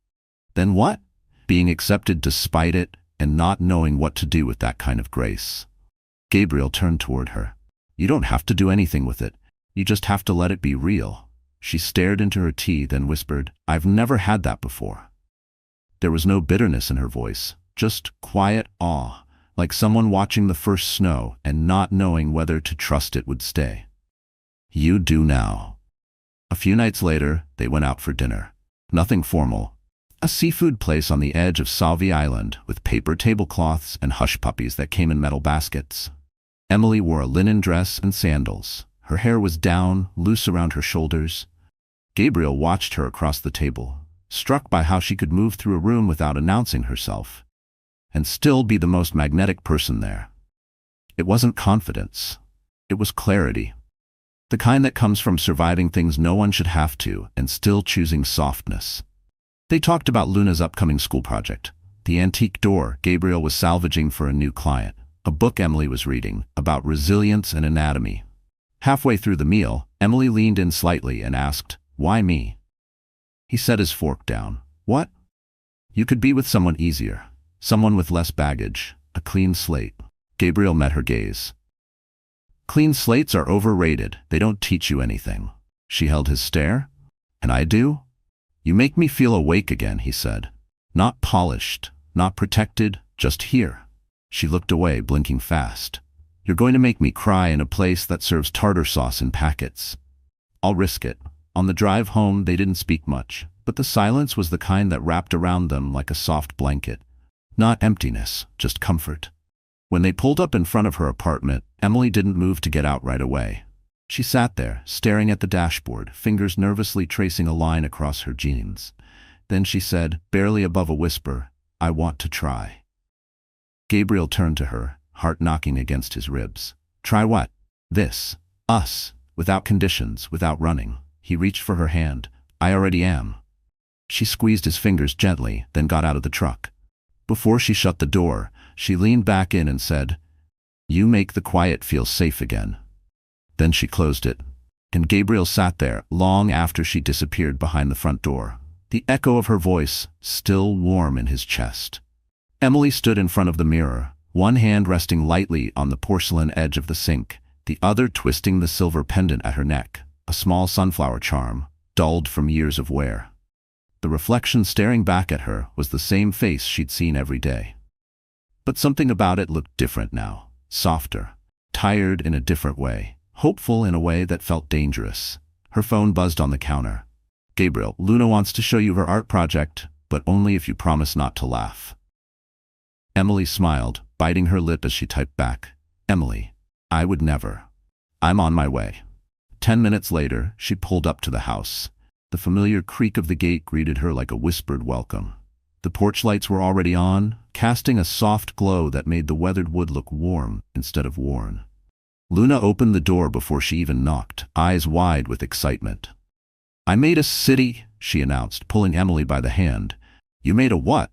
"Then what?" "Being accepted despite it, and not knowing what to do with that kind of grace." Gabriel turned toward her. "You don't have to do anything with it. You just have to let it be real." She stared into her tea, then whispered, "I've never had that before." There was no bitterness in her voice, just quiet awe, like someone watching the first snow and not knowing whether to trust it would stay. "You do now." A few nights later, they went out for dinner. Nothing formal. A seafood place on the edge of Salvi Island with paper tablecloths and hush puppies that came in metal baskets. Emily wore a linen dress and sandals. Her hair was down, loose around her shoulders. Gabriel watched her across the table, struck by how she could move through a room without announcing herself, and still be the most magnetic person there. It wasn't confidence. It was clarity. The kind that comes from surviving things no one should have to and still choosing softness. They talked about Luna's upcoming school project. The antique door Gabriel was salvaging for a new client. A book Emily was reading about resilience and anatomy. Halfway through the meal, Emily leaned in slightly and asked, "Why me?" He set his fork down. "What?" "You could be with someone easier. Someone with less baggage. A clean slate." Gabriel met her gaze. "Clean slates are overrated. They don't teach you anything." She held his stare. "And I do?" "You make me feel awake again," he said. "Not polished, not protected, just here." She looked away, blinking fast. "You're going to make me cry in a place that serves tartar sauce in packets." "I'll risk it." On the drive home, they didn't speak much, but the silence was the kind that wrapped around them like a soft blanket. Not emptiness, just comfort. When they pulled up in front of her apartment, Emily didn't move to get out right away. She sat there, staring at the dashboard, fingers nervously tracing a line across her jeans. Then she said, barely above a whisper, "I want to try." Gabriel turned to her, heart knocking against his ribs. "Try what?" "This. Us. Without conditions, without running." He reached for her hand. "I already am." She squeezed his fingers gently, then got out of the truck. Before she shut the door, she leaned back in and said, "You make the quiet feel safe again." Then she closed it, and Gabriel sat there long after she disappeared behind the front door, the echo of her voice still warm in his chest. Emily stood in front of the mirror, one hand resting lightly on the porcelain edge of the sink, the other twisting the silver pendant at her neck, a small sunflower charm, dulled from years of wear. The reflection staring back at her was the same face she'd seen every day. But something about it looked different now, softer, tired in a different way, hopeful in a way that felt dangerous. Her phone buzzed on the counter. "Gabriel, Luna wants to show you her art project, but only if you promise not to laugh." Emily smiled, biting her lip as she typed back, "Emily, I would never. I'm on my way." 10 minutes later, she pulled up to the house. The familiar creak of the gate greeted her like a whispered welcome. The porch lights were already on, casting a soft glow that made the weathered wood look warm instead of worn. Luna opened the door before she even knocked, eyes wide with excitement. "I made a city," she announced, pulling Emily by the hand. "You made a what?"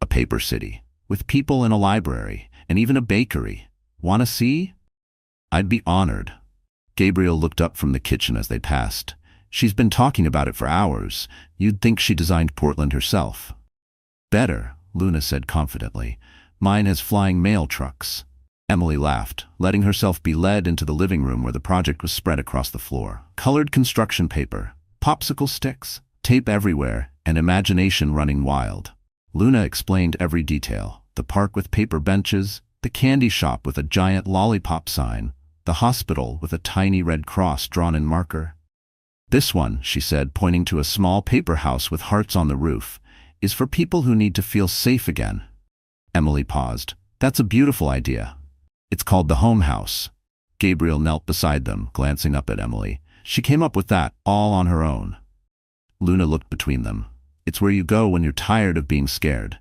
"A paper city, with people and a library, and even a bakery. Want to see?" "I'd be honored." Gabriel looked up from the kitchen as they passed. "She's been talking about it for hours. You'd think she designed Portland herself." "Better," Luna said confidently. "Mine has flying mail trucks." Emily laughed, letting herself be led into the living room where the project was spread across the floor. Colored construction paper, popsicle sticks, tape everywhere, and imagination running wild. Luna explained every detail: the park with paper benches, the candy shop with a giant lollipop sign, the hospital with a tiny red cross drawn in marker. "This one," she said, pointing to a small paper house with hearts on the roof, "is for people who need to feel safe again." Emily paused. "That's a beautiful idea. It's called the home house." Gabriel knelt beside them, glancing up at Emily. "She came up with that all on her own." Luna looked between them. "It's where you go when you're tired of being scared."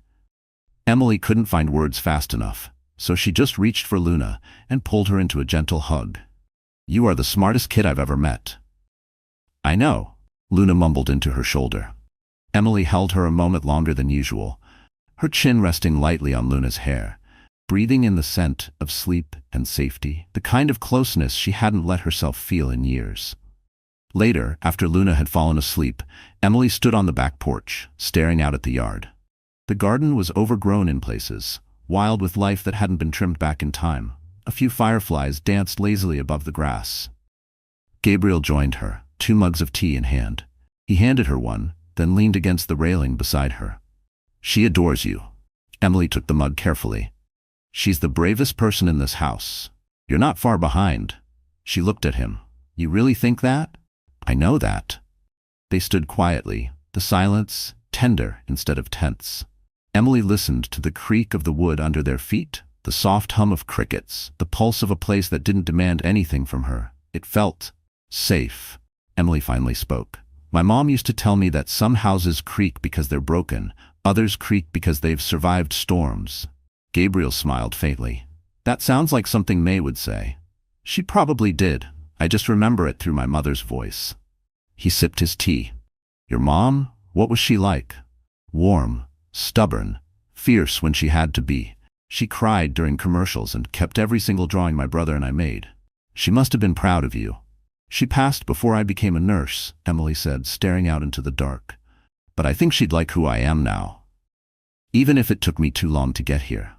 Emily couldn't find words fast enough, so she just reached for Luna and pulled her into a gentle hug. "You are the smartest kid I've ever met." "I know," Luna mumbled into her shoulder. Emily held her a moment longer than usual, her chin resting lightly on Luna's hair, breathing in the scent of sleep and safety, the kind of closeness she hadn't let herself feel in years. Later, after Luna had fallen asleep, Emily stood on the back porch, staring out at the yard. The garden was overgrown in places, wild with life that hadn't been trimmed back in time. A few fireflies danced lazily above the grass. Gabriel joined her, 2 mugs of tea in hand. He handed her one, then leaned against the railing beside her. "She adores you." Emily took the mug carefully. "She's the bravest person in this house. You're not far behind." She looked at him. "You really think that?" "I know that." They stood quietly, the silence tender instead of tense. Emily listened to the creak of the wood under their feet, the soft hum of crickets, the pulse of a place that didn't demand anything from her. It felt safe. Emily finally spoke. "My mom used to tell me that some houses creak because they're broken, others creak because they've survived storms." Gabriel smiled faintly. "That sounds like something May would say." "She probably did. I just remember it through my mother's voice." He sipped his tea. "Your mom? What was she like?" "Warm, stubborn, fierce when she had to be. She cried during commercials and kept every single drawing my brother and I made. She must have been proud of you." "She passed before I became a nurse," Emily said, staring out into the dark. "But I think she'd like who I am now. Even if it took me too long to get here."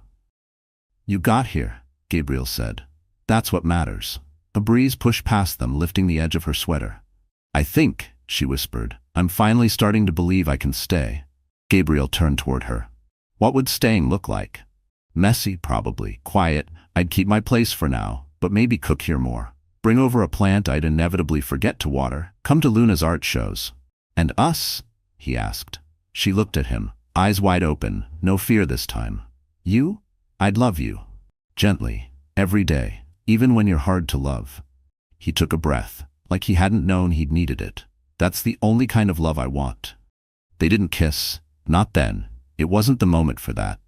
"You got here," Gabriel said. "That's what matters." A breeze pushed past them, lifting the edge of her sweater. "I think," she whispered, "I'm finally starting to believe I can stay." Gabriel turned toward her. "What would staying look like?" "Messy, probably. Quiet. I'd keep my place for now, but maybe cook here more. Bring over a plant I'd inevitably forget to water. Come to Luna's art shows." "And us?" he asked. She looked at him, eyes wide open, no fear this time. "You? I'd love you. Gently. Every day. Even when you're hard to love." He took a breath, like he hadn't known he'd needed it. "That's the only kind of love I want." They didn't kiss. Not then. It wasn't the moment for that.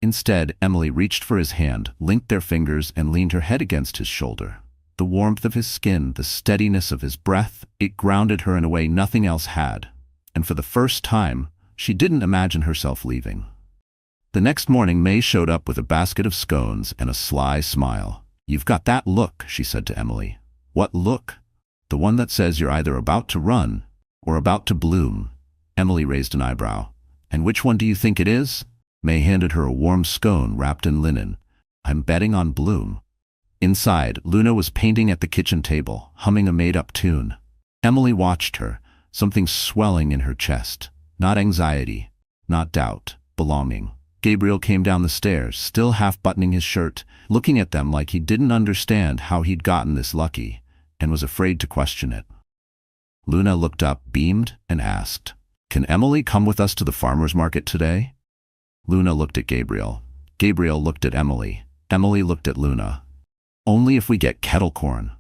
Instead, Emily reached for his hand, linked their fingers, and leaned her head against his shoulder. The warmth of his skin, the steadiness of his breath, it grounded her in a way nothing else had. And for the first time, she didn't imagine herself leaving. The next morning, May showed up with a basket of scones and a sly smile. "You've got that look," she said to Emily. "What look?" "The one that says you're either about to run or about to bloom." Emily raised an eyebrow. "And which one do you think it is?" May handed her a warm scone wrapped in linen. "I'm betting on bloom." Inside, Luna was painting at the kitchen table, humming a made-up tune. Emily watched her, something swelling in her chest. Not anxiety, not doubt, belonging. Gabriel came down the stairs, still half-buttoning his shirt, looking at them like he didn't understand how he'd gotten this lucky, and was afraid to question it. Luna looked up, beamed, and asked, "Can Emily come with us to the farmer's market today?" Luna looked at Gabriel. Gabriel looked at Emily. Emily looked at Luna. "Only if we get kettle corn."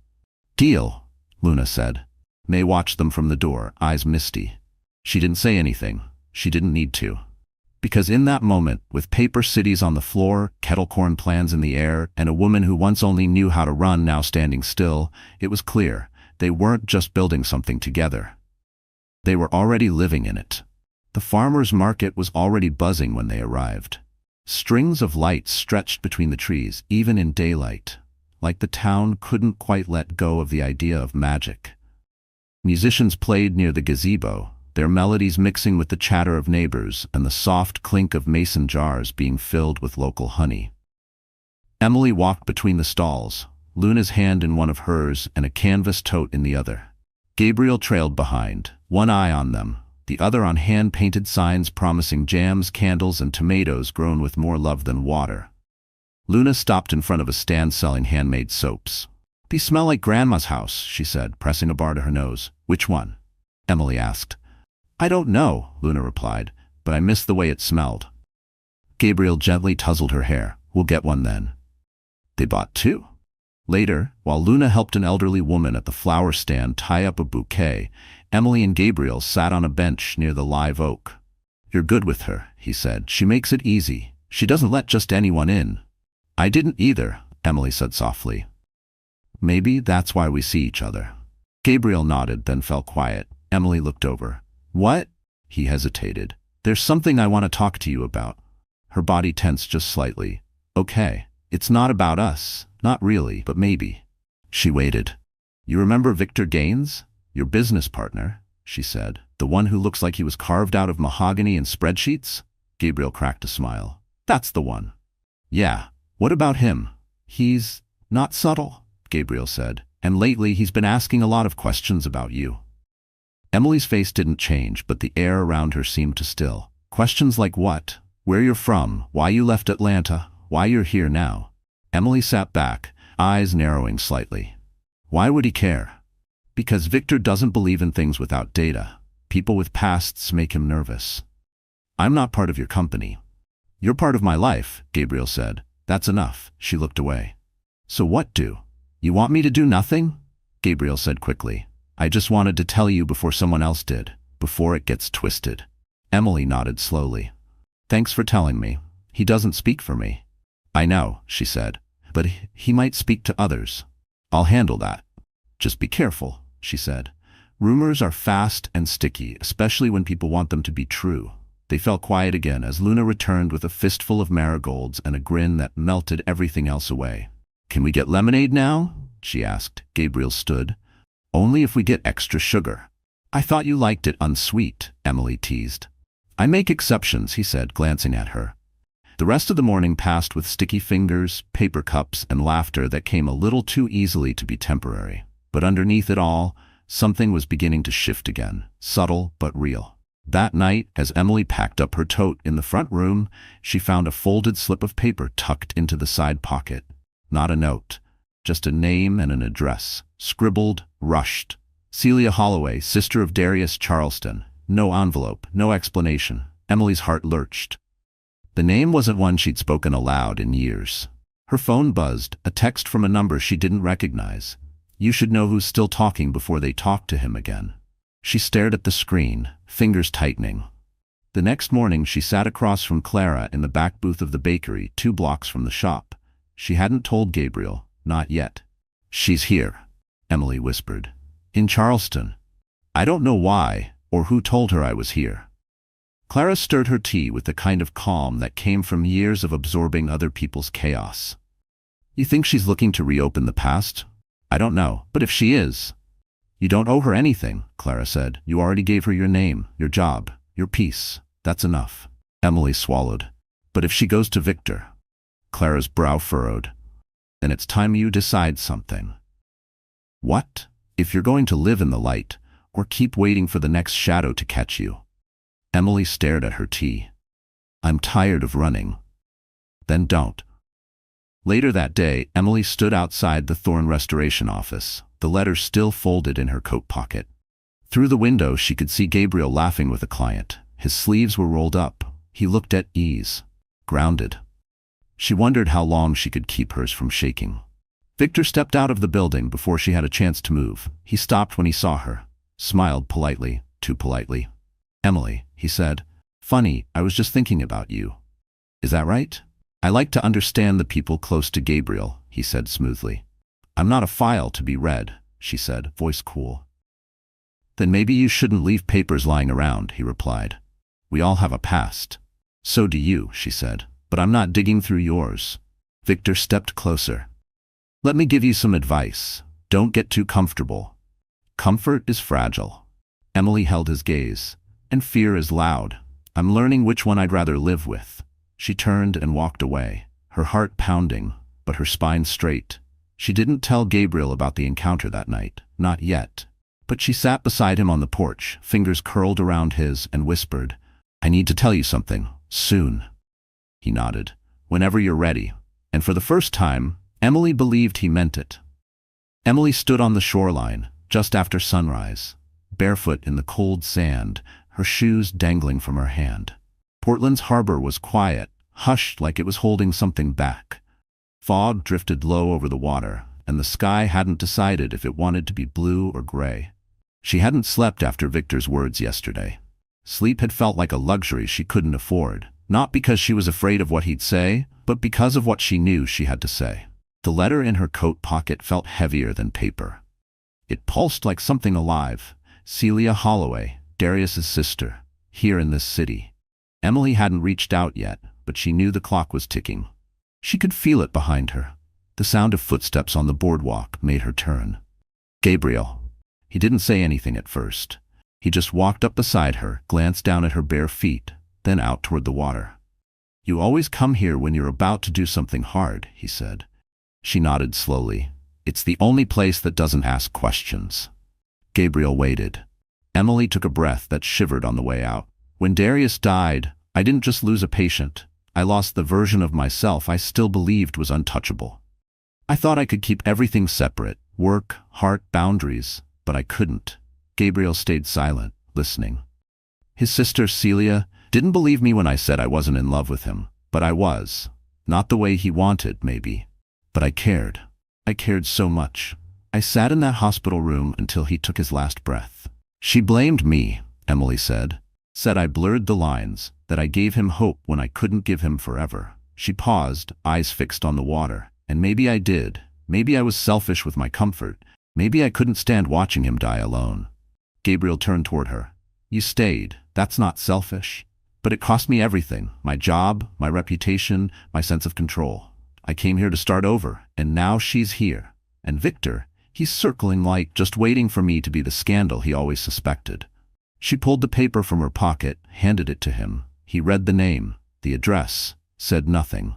"Deal," Luna said. May watched them from the door, eyes misty. She didn't say anything. She didn't need to. Because in that moment, with paper cities on the floor, kettle corn plans in the air, and a woman who once only knew how to run now standing still, it was clear they weren't just building something together. They were already living in it. The farmer's market was already buzzing when they arrived. Strings of lights stretched between the trees, even in daylight, like the town couldn't quite let go of the idea of magic. Musicians played near the gazebo, their melodies mixing with the chatter of neighbors and the soft clink of mason jars being filled with local honey. Emily walked between the stalls, Luna's hand in one of hers and a canvas tote in the other. Gabriel trailed behind, one eye on them, the other on hand-painted signs promising jams, candles, and tomatoes grown with more love than water. Luna stopped in front of a stand selling handmade soaps. "These smell like Grandma's house," she said, pressing a bar to her nose. "Which one?" Emily asked. "I don't know," Luna replied, "but I miss the way it smelled." Gabriel gently tousled her hair. "We'll get one then." They bought two. Later, while Luna helped an elderly woman at the flower stand tie up a bouquet, Emily and Gabriel sat on a bench near the live oak. "You're good with her," he said. "She makes it easy. She doesn't let just anyone in." "I didn't either," Emily said softly. "Maybe that's why we see each other." Gabriel nodded, then fell quiet. Emily looked over. "What?" He hesitated. "There's something I want to talk to you about." Her body tensed just slightly. "Okay. It's not about us. Not really, but maybe." She waited. "You remember Victor Gaines? Your business partner," she said. "The one who looks like he was carved out of mahogany and spreadsheets?" Gabriel cracked a smile. "That's the one." "Yeah. What about him?" "He's not subtle," Gabriel said. "And lately he's been asking a lot of questions about you." Emily's face didn't change, but the air around her seemed to still. "Questions like what? Where you're from? Why you left Atlanta? Why you're here now?" Emily sat back, eyes narrowing slightly. "Why would he care?" "Because Victor doesn't believe in things without data. People with pasts make him nervous." "I'm not part of your company." "You're part of my life," Gabriel said. "That's enough." She looked away. "So what do? You want me to do nothing?" Gabriel said quickly. "I just wanted to tell you before someone else did, before it gets twisted." Emily nodded slowly. "Thanks for telling me. He doesn't speak for me." "I know," she said, "but he might speak to others." "I'll handle that." "Just be careful," she said. "Rumors are fast and sticky, especially when people want them to be true." They fell quiet again as Luna returned with a fistful of marigolds and a grin that melted everything else away. "Can we get lemonade now?" she asked. Gabriel stood. "Only if we get extra sugar." "I thought you liked it unsweet," Emily teased. "I make exceptions," he said, glancing at her. The rest of the morning passed with sticky fingers, paper cups, and laughter that came a little too easily to be temporary. But underneath it all, something was beginning to shift again, subtle but real. That night, as Emily packed up her tote in the front room, she found a folded slip of paper tucked into the side pocket. Not a note, just a name and an address, scribbled, rushed. Celia Holloway, sister of Darius Charleston. No envelope, no explanation. Emily's heart lurched. The name wasn't one she'd spoken aloud in years. Her phone buzzed, a text from a number she didn't recognize. You should know who's still talking before they talk to him again. She stared at the screen, fingers tightening. The next morning she sat across from Clara in the back booth of the bakery, 2 blocks from the shop. She hadn't told Gabriel, not yet. "She's here," Emily whispered. "In Charleston. I don't know why, or who told her I was here." Clara stirred her tea with the kind of calm that came from years of absorbing other people's chaos. "You think she's looking to reopen the past?" "I don't know, but if she is..." "You don't owe her anything," Clara said. "You already gave her your name, your job, your peace. That's enough." Emily swallowed. "But if she goes to Victor..." Clara's brow furrowed. "Then it's time you decide something." "What? If you're going to live in the light, or keep waiting for the next shadow to catch you?" Emily stared at her tea. "I'm tired of running." "Then don't." Later that day, Emily stood outside the Thorne Restoration office, the letter still folded in her coat pocket. Through the window, she could see Gabriel laughing with a client. His sleeves were rolled up. He looked at ease, grounded. She wondered how long she could keep hers from shaking. Victor stepped out of the building before she had a chance to move. He stopped when he saw her, smiled politely, too politely. "Emily," he said, "funny, I was just thinking about you." "Is that right?" "I like to understand the people close to Gabriel," he said smoothly. "I'm not a file to be read," she said, voice cool. "Then maybe you shouldn't leave papers lying around," he replied. "We all have a past." "So do you," she said, "but I'm not digging through yours." Victor stepped closer. "Let me give you some advice. Don't get too comfortable. Comfort is fragile." Emily held his gaze. "And fear is loud. I'm learning which one I'd rather live with." She turned and walked away, her heart pounding, but her spine straight. She didn't tell Gabriel about the encounter that night, not yet. But she sat beside him on the porch, fingers curled around his, and whispered, "I need to tell you something, soon." He nodded. "Whenever you're ready." And for the first time, Emily believed he meant it. Emily stood on the shoreline, just after sunrise, barefoot in the cold sand, her shoes dangling from her hand. Portland's harbor was quiet, hushed like it was holding something back. Fog drifted low over the water, and the sky hadn't decided if it wanted to be blue or gray. She hadn't slept after Victor's words yesterday. Sleep had felt like a luxury she couldn't afford, not because she was afraid of what he'd say, but because of what she knew she had to say. The letter in her coat pocket felt heavier than paper. It pulsed like something alive. Celia Holloway, Darius's sister, here in this city. Emily hadn't reached out yet, but she knew the clock was ticking. She could feel it behind her. The sound of footsteps on the boardwalk made her turn. Gabriel. He didn't say anything at first. He just walked up beside her, glanced down at her bare feet, then out toward the water. "You always come here when you're about to do something hard," he said. She nodded slowly. "It's the only place that doesn't ask questions." Gabriel waited. Emily took a breath that shivered on the way out. "When Darius died, I didn't just lose a patient. I lost the version of myself I still believed was untouchable. I thought I could keep everything separate, work, heart, boundaries, but I couldn't." Gabriel stayed silent, listening. His sister, Celia, didn't believe me when I said I wasn't in love with him, but I was. Not the way he wanted, maybe. But I cared. I cared so much. I sat in that hospital room until he took his last breath. "She blamed me," Emily said. "Said I blurred the lines, that I gave him hope when I couldn't give him forever." She paused, eyes fixed on the water. "And maybe I did. Maybe I was selfish with my comfort. Maybe I couldn't stand watching him die alone." Gabriel turned toward her. "You stayed. That's not selfish. But it cost me everything. My job, my reputation, my sense of control. I came here to start over, and now she's here. And Victor, he's circling like just waiting for me to be the scandal he always suspected." She pulled the paper from her pocket, handed it to him. He read the name, the address, said nothing.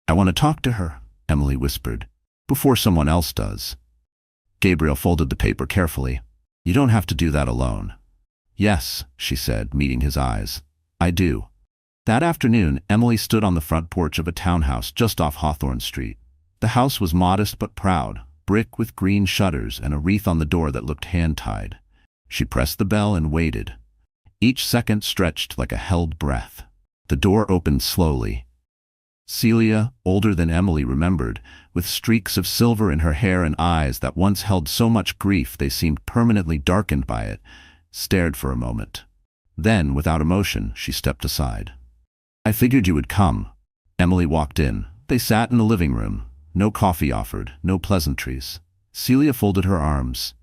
"I want to talk to her," Emily whispered, "before someone else does." Gabriel folded the paper carefully. "You don't have to do that alone." "Yes," she said, meeting his eyes. "I do." That afternoon, Emily stood on the front porch of a townhouse just off Hawthorne Street. The house was modest but proud, brick with green shutters and a wreath on the door that looked hand-tied. She pressed the bell and waited. Each second stretched like a held breath. The door opened slowly. Celia, older than Emily remembered, with streaks of silver in her hair and eyes that once held so much grief they seemed permanently darkened by it, stared for a moment. Then, without emotion, she stepped aside. "I figured you would come." Emily walked in. They sat in the living room. No coffee offered, no pleasantries. Celia folded her arms.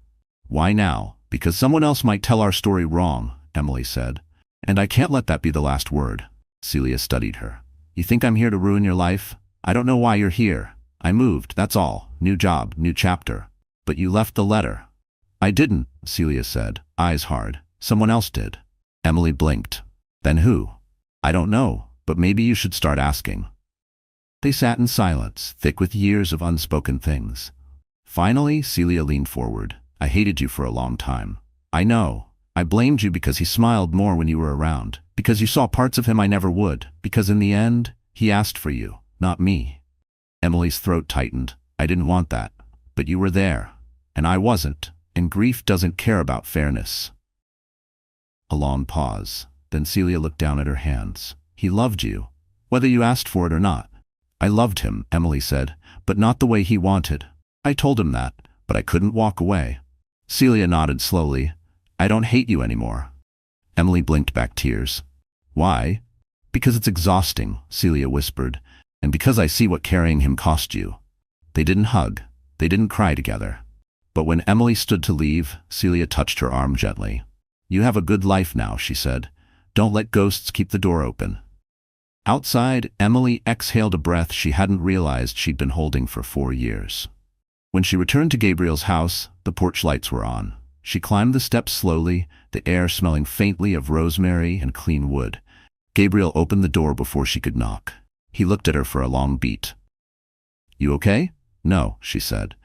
"Why now?" "Because someone else might tell our story wrong," Emily said. "And I can't let that be the last word." Celia studied her. "You think I'm here to ruin your life? I don't know why you're here. I moved, that's all. New job, new chapter. But you left the letter." "I didn't," Celia said, eyes hard. "Someone else did." Emily blinked. "Then who?" "I don't know, but maybe you should start asking." They sat in silence, thick with years of unspoken things. Finally, Celia leaned forward. "I hated you for a long time. I know. I blamed you because he smiled more when you were around, because you saw parts of him I never would, because in the end, he asked for you, not me." Emily's throat tightened. "I didn't want that. But you were there. And I wasn't. And grief doesn't care about fairness." A long pause. Then Celia looked down at her hands. "He loved you, whether you asked for it or not." "I loved him," Emily said, "but not the way he wanted. I told him that, but I couldn't walk away." Celia nodded slowly. "I don't hate you anymore." Emily blinked back tears. "Why?" "Because it's exhausting," Celia whispered, "and because I see what carrying him cost you." They didn't hug. They didn't cry together. But when Emily stood to leave, Celia touched her arm gently. "You have a good life now," she said. "Don't let ghosts keep the door open." Outside, Emily exhaled a breath she hadn't realized she'd been holding for 4 years. When she returned to Gabriel's house, the porch lights were on. She climbed the steps slowly, the air smelling faintly of rosemary and clean wood. Gabriel opened the door before she could knock. He looked at her for a long beat. "You okay?" "No," she said.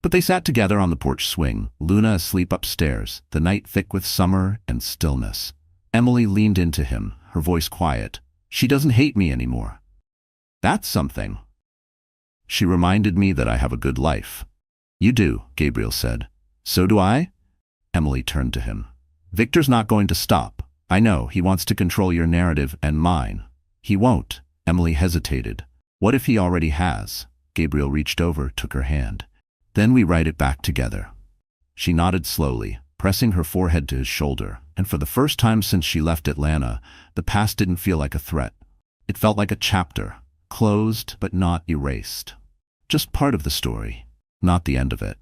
But they sat together on the porch swing, Luna asleep upstairs, the night thick with summer and stillness. Emily leaned into him, her voice quiet. She doesn't hate me anymore. That's something. She reminded me that I have a good life. You do, Gabriel said. So do I? Emily turned to him. Victor's not going to stop. I know, he wants to control your narrative and mine. He won't. Emily hesitated. What if he already has? Gabriel reached over, took her hand. Then we write it back together. She nodded slowly, pressing her forehead to his shoulder, and for the first time since she left Atlanta, the past didn't feel like a threat. It felt like a chapter, closed but not erased. Just part of the story, not the end of it.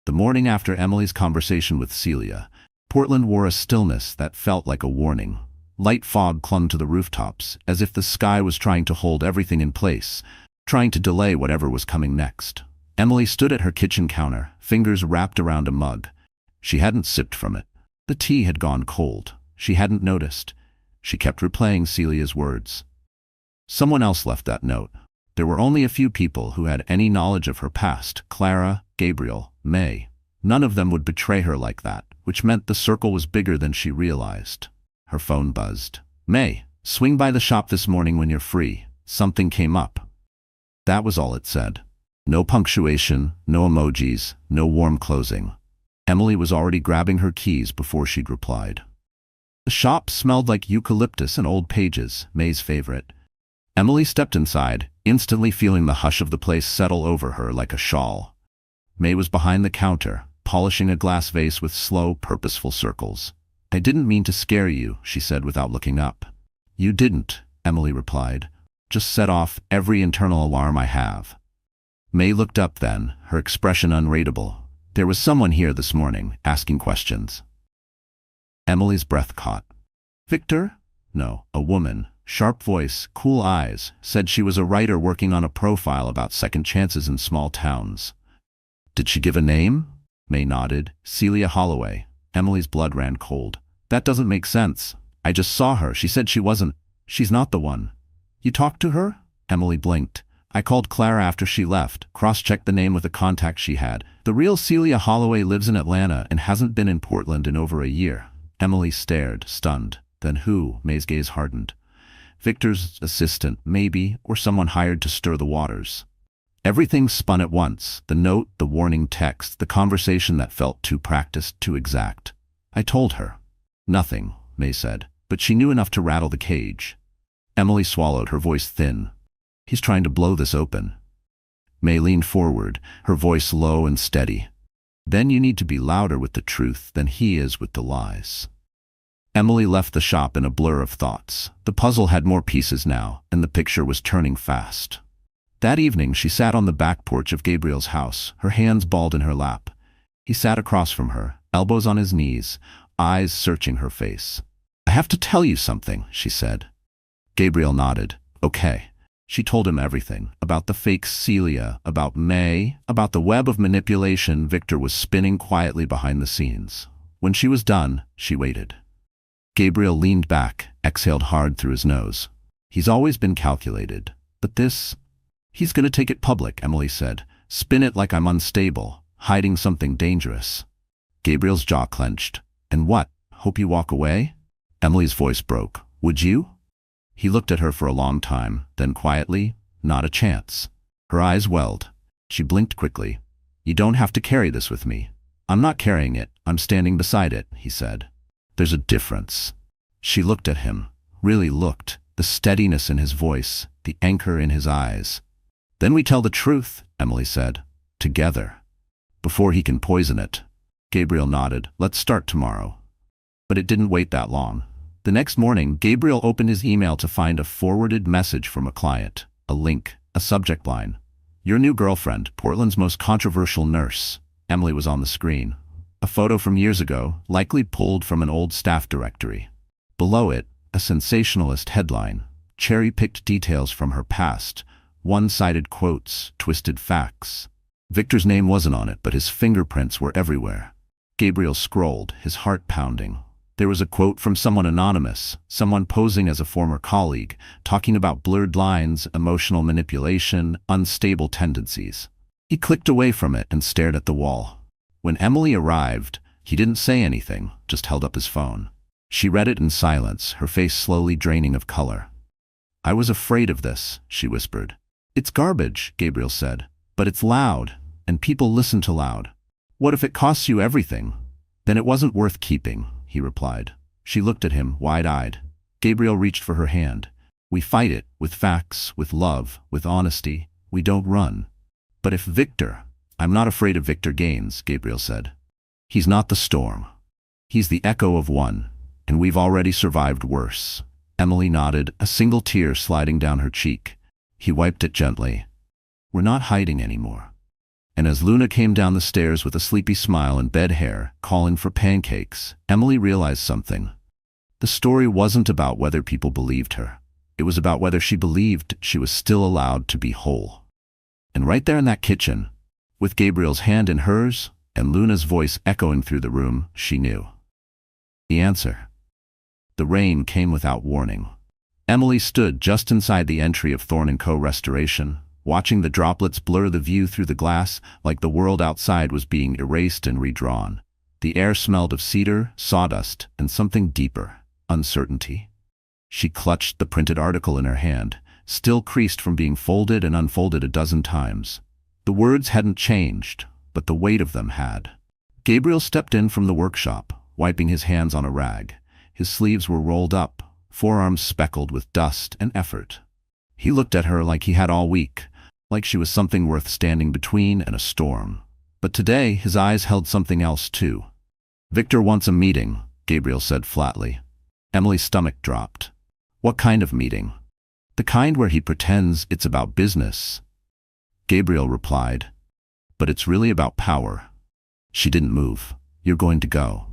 The morning after Emily's conversation with Celia, Portland wore a stillness that felt like a warning. Light fog clung to the rooftops, as if the sky was trying to hold everything in place, trying to delay whatever was coming next. Emily stood at her kitchen counter, fingers wrapped around a mug. She hadn't sipped from it. The tea had gone cold. She hadn't noticed. She kept replaying Celia's words. Someone else left that note. There were only a few people who had any knowledge of her past: Clara, Gabriel, May. None of them would betray her like that, which meant the circle was bigger than she realized. Her phone buzzed. May, swing by the shop this morning when you're free. Something came up. That was all it said. No punctuation, no emojis, no warm closing. Emily was already grabbing her keys before she'd replied. The shop smelled like eucalyptus and old pages, May's favorite. Emily stepped inside, instantly feeling the hush of the place settle over her like a shawl. May was behind the counter, polishing a glass vase with slow, purposeful circles. I didn't mean to scare you, she said without looking up. You didn't, Emily replied. Just set off every internal alarm I have. May looked up then, her expression unreadable. There was someone here this morning, asking questions. Emily's breath caught. Victor? No, a woman. Sharp voice, cool eyes, said she was a writer working on a profile about second chances in small towns. Did she give a name? May nodded. Celia Holloway. Emily's blood ran cold. That doesn't make sense. I just saw her. She said she wasn't. She's not the one. You talked to her? Emily blinked. I called Clara after she left, cross-checked the name with a contact she had. The real Celia Holloway lives in Atlanta and hasn't been in Portland in over a year. Emily stared, stunned. Then who? May's gaze hardened. Victor's assistant, maybe, or someone hired to stir the waters. Everything spun at once. The note, the warning text, the conversation that felt too practiced, too exact. I told her. Nothing, May said, but she knew enough to rattle the cage. Emily swallowed, her voice thin. He's trying to blow this open. May leaned forward, her voice low and steady. Then you need to be louder with the truth than he is with the lies. Emily left the shop in a blur of thoughts. The puzzle had more pieces now, and the picture was turning fast. That evening she sat on the back porch of Gabriel's house, her hands balled in her lap. He sat across from her, elbows on his knees, eyes searching her face. I have to tell you something, she said. Gabriel nodded. Okay. She told him everything, about the fake Celia, about May, about the web of manipulation Victor was spinning quietly behind the scenes. When she was done, she waited. Gabriel leaned back, exhaled hard through his nose. He's always been calculated. But this... He's gonna take it public, Emily said. Spin it like I'm unstable, hiding something dangerous. Gabriel's jaw clenched. And what? Hope you walk away? Emily's voice broke. Would you? He looked at her for a long time, then quietly, not a chance. Her eyes welled. She blinked quickly. You don't have to carry this with me. I'm not carrying it, I'm standing beside it, he said. There's a difference. She looked at him, really looked, the steadiness in his voice, the anchor in his eyes. Then we tell the truth, Emily said, together. Before he can poison it. Gabriel nodded. Let's start tomorrow. But it didn't wait that long. The next morning, Gabriel opened his email to find a forwarded message from a client, a link, a subject line. Your new girlfriend, Portland's most controversial nurse. Emily was on the screen. A photo from years ago, likely pulled from an old staff directory. Below it, a sensationalist headline, cherry-picked details from her past, one-sided quotes, twisted facts. Victor's name wasn't on it, but his fingerprints were everywhere. Gabriel scrolled, his heart pounding. There was a quote from someone anonymous, someone posing as a former colleague, talking about blurred lines, emotional manipulation, unstable tendencies. He clicked away from it and stared at the wall. When Emily arrived, he didn't say anything, just held up his phone. She read it in silence, her face slowly draining of color. "I was afraid of this," she whispered. "It's garbage," Gabriel said, "but it's loud, and people listen to loud. What if it costs you everything?" "Then it wasn't worth keeping," he replied. She looked at him, wide-eyed. Gabriel reached for her hand. "We fight it, with facts, with love, with honesty. We don't run." "But if Victor—" "I'm not afraid of Victor Gaines," Gabriel said. "He's not the storm. He's the echo of one, and we've already survived worse." Emily nodded, a single tear sliding down her cheek. He wiped it gently. "We're not hiding anymore." And as Luna came down the stairs with a sleepy smile and bed hair, calling for pancakes, Emily realized something. The story wasn't about whether people believed her. It was about whether she believed she was still allowed to be whole. And right there in that kitchen, with Gabriel's hand in hers and Luna's voice echoing through the room, she knew the answer. The rain came without warning. Emily stood just inside the entry of Thorne & Co. Restoration, watching the droplets blur the view through the glass like the world outside was being erased and redrawn. The air smelled of cedar, sawdust, and something deeper, uncertainty. She clutched the printed article in her hand, still creased from being folded and unfolded a dozen times. The words hadn't changed, but the weight of them had. Gabriel stepped in from the workshop, wiping his hands on a rag. His sleeves were rolled up, forearms speckled with dust and effort. He looked at her like he had all week, like she was something worth standing between and a storm. But today his eyes held something else too. "Victor wants a meeting," Gabriel said flatly. Emily's stomach dropped. "What kind of meeting?" "The kind where he pretends it's about business," Gabriel replied. "But it's really about power." She didn't move. "You're going to go."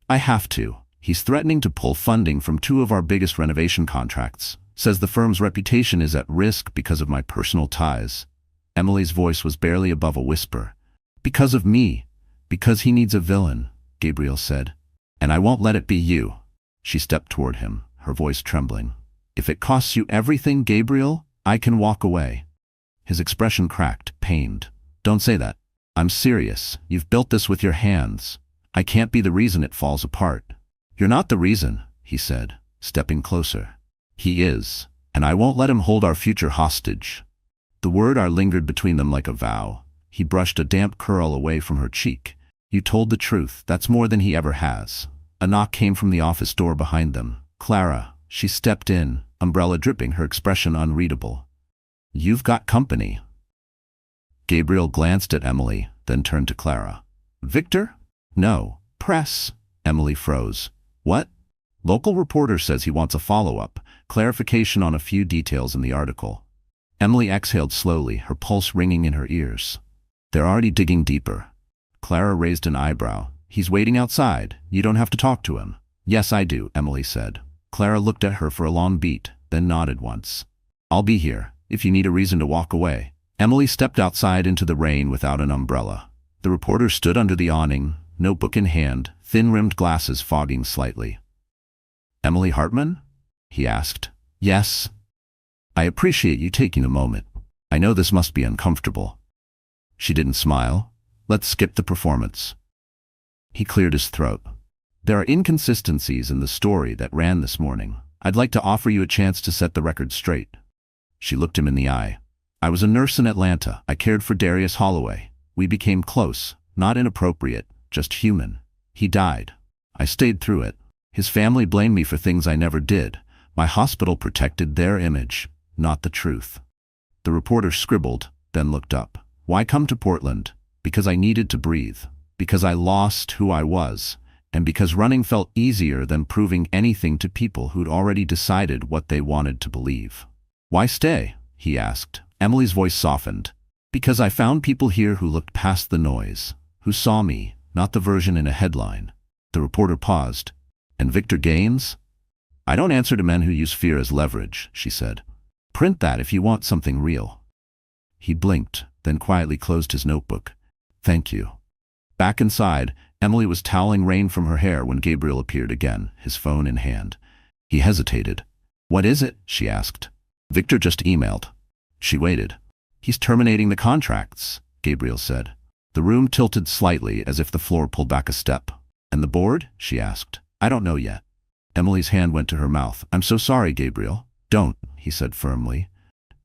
"I have to. He's threatening to pull funding from 2 of our biggest renovation contracts. Says the firm's reputation is at risk because of my personal ties." Emily's voice was barely above a whisper. "Because of me. Because he needs a villain," Gabriel said. "And I won't let it be you." She stepped toward him, her voice trembling. "If it costs you everything, Gabriel, I can walk away." His expression cracked, pained. "Don't say that. I'm serious. You've built this with your hands. I can't be the reason it falls apart." "You're not the reason," he said, stepping closer. "He is, and I won't let him hold our future hostage." The word "our" lingered between them like a vow. He brushed a damp curl away from her cheek. "You told the truth. That's more than he ever has." A knock came from the office door behind them. "Clara." She stepped in, umbrella dripping, her expression unreadable. "You've got company." Gabriel glanced at Emily, then turned to Clara. "Victor?" "No. Press." Emily froze. "What?" "Local reporter says he wants a follow-up, clarification on a few details in the article." Emily exhaled slowly, her pulse ringing in her ears. "They're already digging deeper." Clara raised an eyebrow. "He's waiting outside. You don't have to talk to him." "Yes, I do," Emily said. Clara looked at her for a long beat, then nodded once. "I'll be here, if you need a reason to walk away." Emily stepped outside into the rain without an umbrella. The reporter stood under the awning, notebook in hand, thin-rimmed glasses fogging slightly. "Emily Hartman?" he asked. "Yes." "I appreciate you taking a moment. I know this must be uncomfortable." She didn't smile. "Let's skip the performance." He cleared his throat. "There are inconsistencies in the story that ran this morning. I'd like to offer you a chance to set the record straight." She looked him in the eye. "I was a nurse in Atlanta. I cared for Darius Holloway. We became close, not inappropriate, just human. He died. I stayed through it. His family blamed me for things I never did. My hospital protected their image, not the truth." The reporter scribbled, then looked up. "Why come to Portland? Because I needed to breathe. Because I lost who I was. And because running felt easier than proving anything to people who'd already decided what they wanted to believe." "Why stay?" he asked. Emily's voice softened. "Because I found people here who looked past the noise, who saw me, not the version in a headline." The reporter paused. "And Victor Gaines?" "I don't answer to men who use fear as leverage," she said. "Print that if you want something real." He blinked, then quietly closed his notebook. "Thank you." Back inside, Emily was toweling rain from her hair when Gabriel appeared again, his phone in hand. He hesitated. "What is it?" she asked. "Victor just emailed." She waited. "He's terminating the contracts," Gabriel said. The room tilted slightly as if the floor pulled back a step. And the board? She asked. I don't know yet. Emily's hand went to her mouth. I'm so sorry, Gabriel. Don't, he said firmly.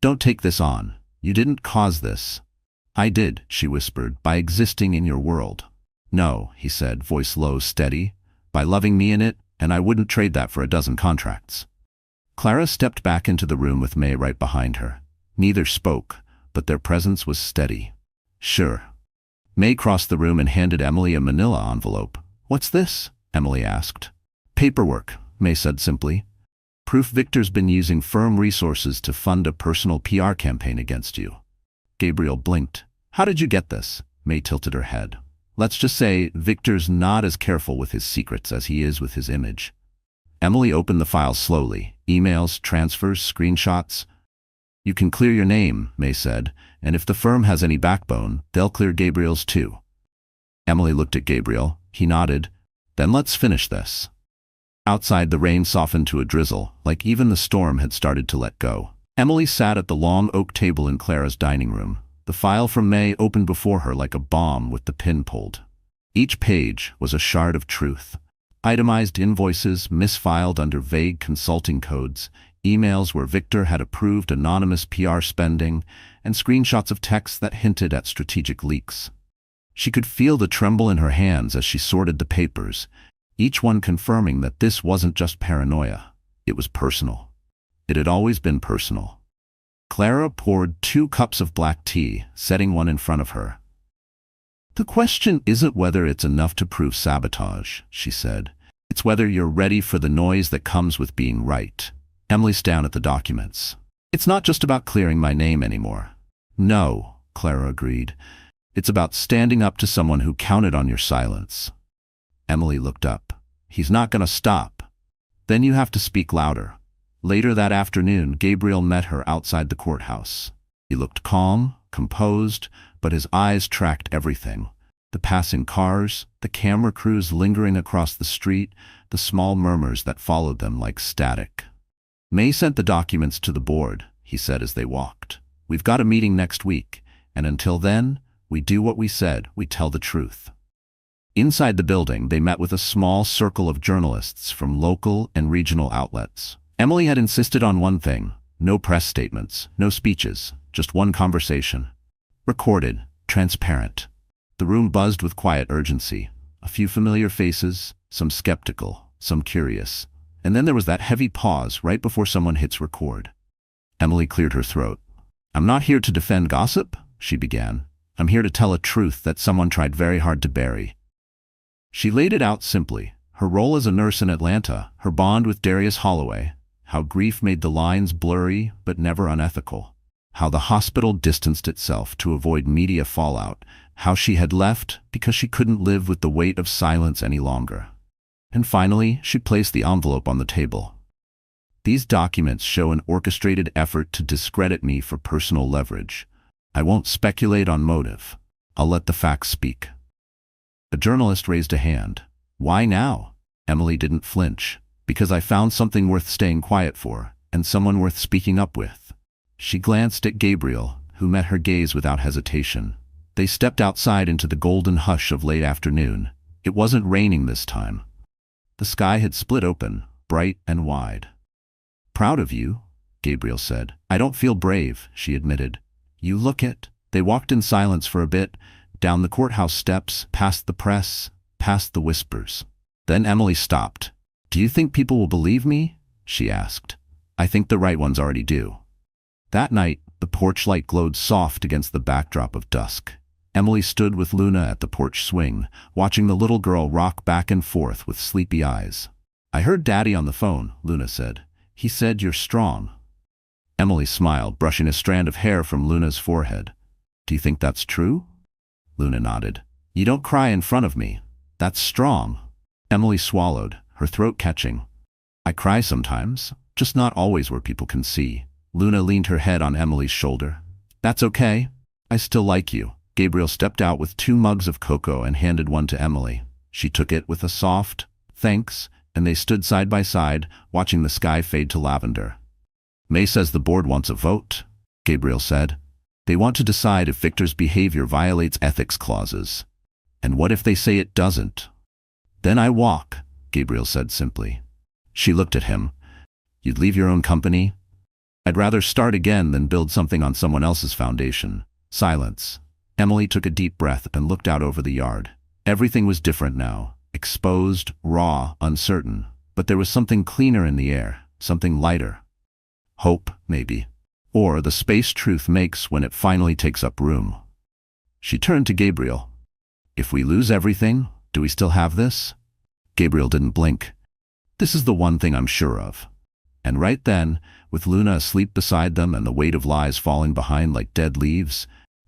Don't take this on. You didn't cause this. I did, she whispered, by existing in your world. No, he said, voice low, steady, by loving me in it, and I wouldn't trade that for a dozen contracts. Clara stepped back into the room with May right behind her. Neither spoke, but their presence was steady. Sure. May crossed the room and handed Emily a manila envelope. What's this? Emily asked. Paperwork, May said simply. Proof Victor's been using firm resources to fund a personal PR campaign against you. Gabriel blinked. How did you get this? May tilted her head. Let's just say Victor's not as careful with his secrets as he is with his image. Emily opened the file slowly. Emails, transfers, screenshots. You can clear your name, May said, and if the firm has any backbone, they'll clear Gabriel's too. Emily looked at Gabriel. He nodded. Then let's finish this. Outside, the rain softened to a drizzle, like even the storm had started to let go. Emily sat at the long oak table in Clara's dining room. The file from May opened before her like a bomb with the pin pulled. Each page was a shard of truth. Itemized invoices misfiled under vague consulting codes, emails where Victor had approved anonymous PR spending, and screenshots of texts that hinted at strategic leaks. She could feel the tremble in her hands as she sorted the papers, each one confirming that this wasn't just paranoia. It was personal. It had always been personal. Clara poured 2 cups of black tea, setting one in front of her. The question isn't whether it's enough to prove sabotage, she said. It's whether you're ready for the noise that comes with being right. Emily's down at the documents. It's not just about clearing my name anymore. No, Clara agreed. It's about standing up to someone who counted on your silence. Emily looked up. He's not going to stop. Then you have to speak louder. Later that afternoon, Gabriel met her outside the courthouse. He looked calm, composed, but his eyes tracked everything. The passing cars, the camera crews lingering across the street, the small murmurs that followed them like static. May sent the documents to the board, he said as they walked. We've got a meeting next week, and until then, we do what we said, we tell the truth. Inside the building, they met with a small circle of journalists from local and regional outlets. Emily had insisted on one thing: no press statements, no speeches, just one conversation. Recorded, transparent. The room buzzed with quiet urgency. A few familiar faces, some skeptical, some curious. And then there was that heavy pause right before someone hits record. Emily cleared her throat. I'm not here to defend gossip, she began. I'm here to tell a truth that someone tried very hard to bury. She laid it out simply. Her role as a nurse in Atlanta, her bond with Darius Holloway, how grief made the lines blurry but never unethical, how the hospital distanced itself to avoid media fallout, how she had left because she couldn't live with the weight of silence any longer. And finally, she placed the envelope on the table. These documents show an orchestrated effort to discredit me for personal leverage. I won't speculate on motive. I'll let the facts speak. A journalist raised a hand. Why now? Emily didn't flinch. Because I found something worth staying quiet for, and someone worth speaking up with. She glanced at Gabriel, who met her gaze without hesitation. They stepped outside into the golden hush of late afternoon. It wasn't raining this time. The sky had split open, bright and wide. Proud of you, Gabriel said. I don't feel brave, she admitted. You look it. They walked in silence for a bit, down the courthouse steps, past the press, past the whispers. Then Emily stopped. Do you think people will believe me? She asked. I think the right ones already do. That night, the porch light glowed soft against the backdrop of dusk. Emily stood with Luna at the porch swing, watching the little girl rock back and forth with sleepy eyes. I heard Daddy on the phone, Luna said. He said you're strong. Emily smiled, brushing a strand of hair from Luna's forehead. Do you think that's true? Luna nodded. You don't cry in front of me. That's strong. Emily swallowed, her throat catching. I cry sometimes, just not always where people can see. Luna leaned her head on Emily's shoulder. That's okay. I still like you. Gabriel stepped out with 2 mugs of cocoa and handed one to Emily. She took it with a soft, thanks, and they stood side by side, watching the sky fade to lavender. May says the board wants a vote, Gabriel said. They want to decide if Victor's behavior violates ethics clauses. And what if they say it doesn't? Then I walk, Gabriel said simply. She looked at him. You'd leave your own company? I'd rather start again than build something on someone else's foundation. Silence. Emily took a deep breath and looked out over the yard. Everything was different now. Exposed, raw, uncertain. But there was something cleaner in the air, something lighter. Hope, maybe. Or the space truth makes when it finally takes up room. She turned to Gabriel. If we lose everything, do we still have this? Gabriel didn't blink. This is the one thing I'm sure of. And right then, with Luna asleep beside them and the weight of lies falling behind like dead leaves,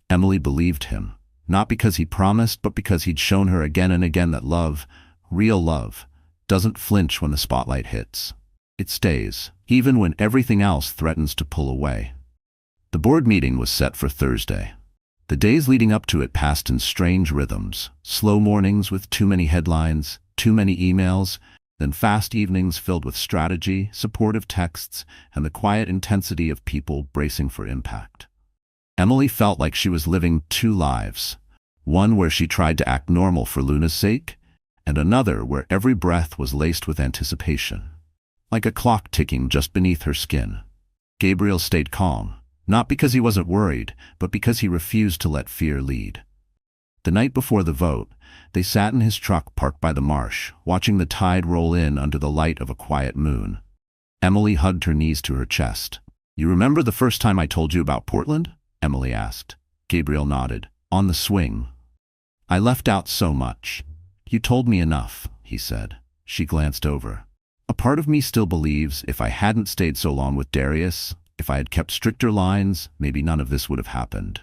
Emily believed him. Not because he promised, but because he'd shown her again and again that love, real love, doesn't flinch when the spotlight hits. It stays, even when everything else threatens to pull away. The board meeting was set for Thursday. The days leading up to it passed in strange rhythms, slow mornings with too many headlines, too many emails, then fast evenings filled with strategy, supportive texts, and the quiet intensity of people bracing for impact. Emily felt like she was living two lives, one where she tried to act normal for Luna's sake, and another where every breath was laced with anticipation. Like a clock ticking just beneath her skin. Gabriel stayed calm, not because he wasn't worried, but because he refused to let fear lead. The night before the vote, they sat in his truck parked by the marsh, watching the tide roll in under the light of a quiet moon. Emily hugged her knees to her chest. You remember the first time I told you about Portland? Emily asked. Gabriel nodded. On the swing. I left out so much. You told me enough, he said. She glanced over. A part of me still believes if I hadn't stayed so long with Darius, if I had kept stricter lines, maybe none of this would have happened.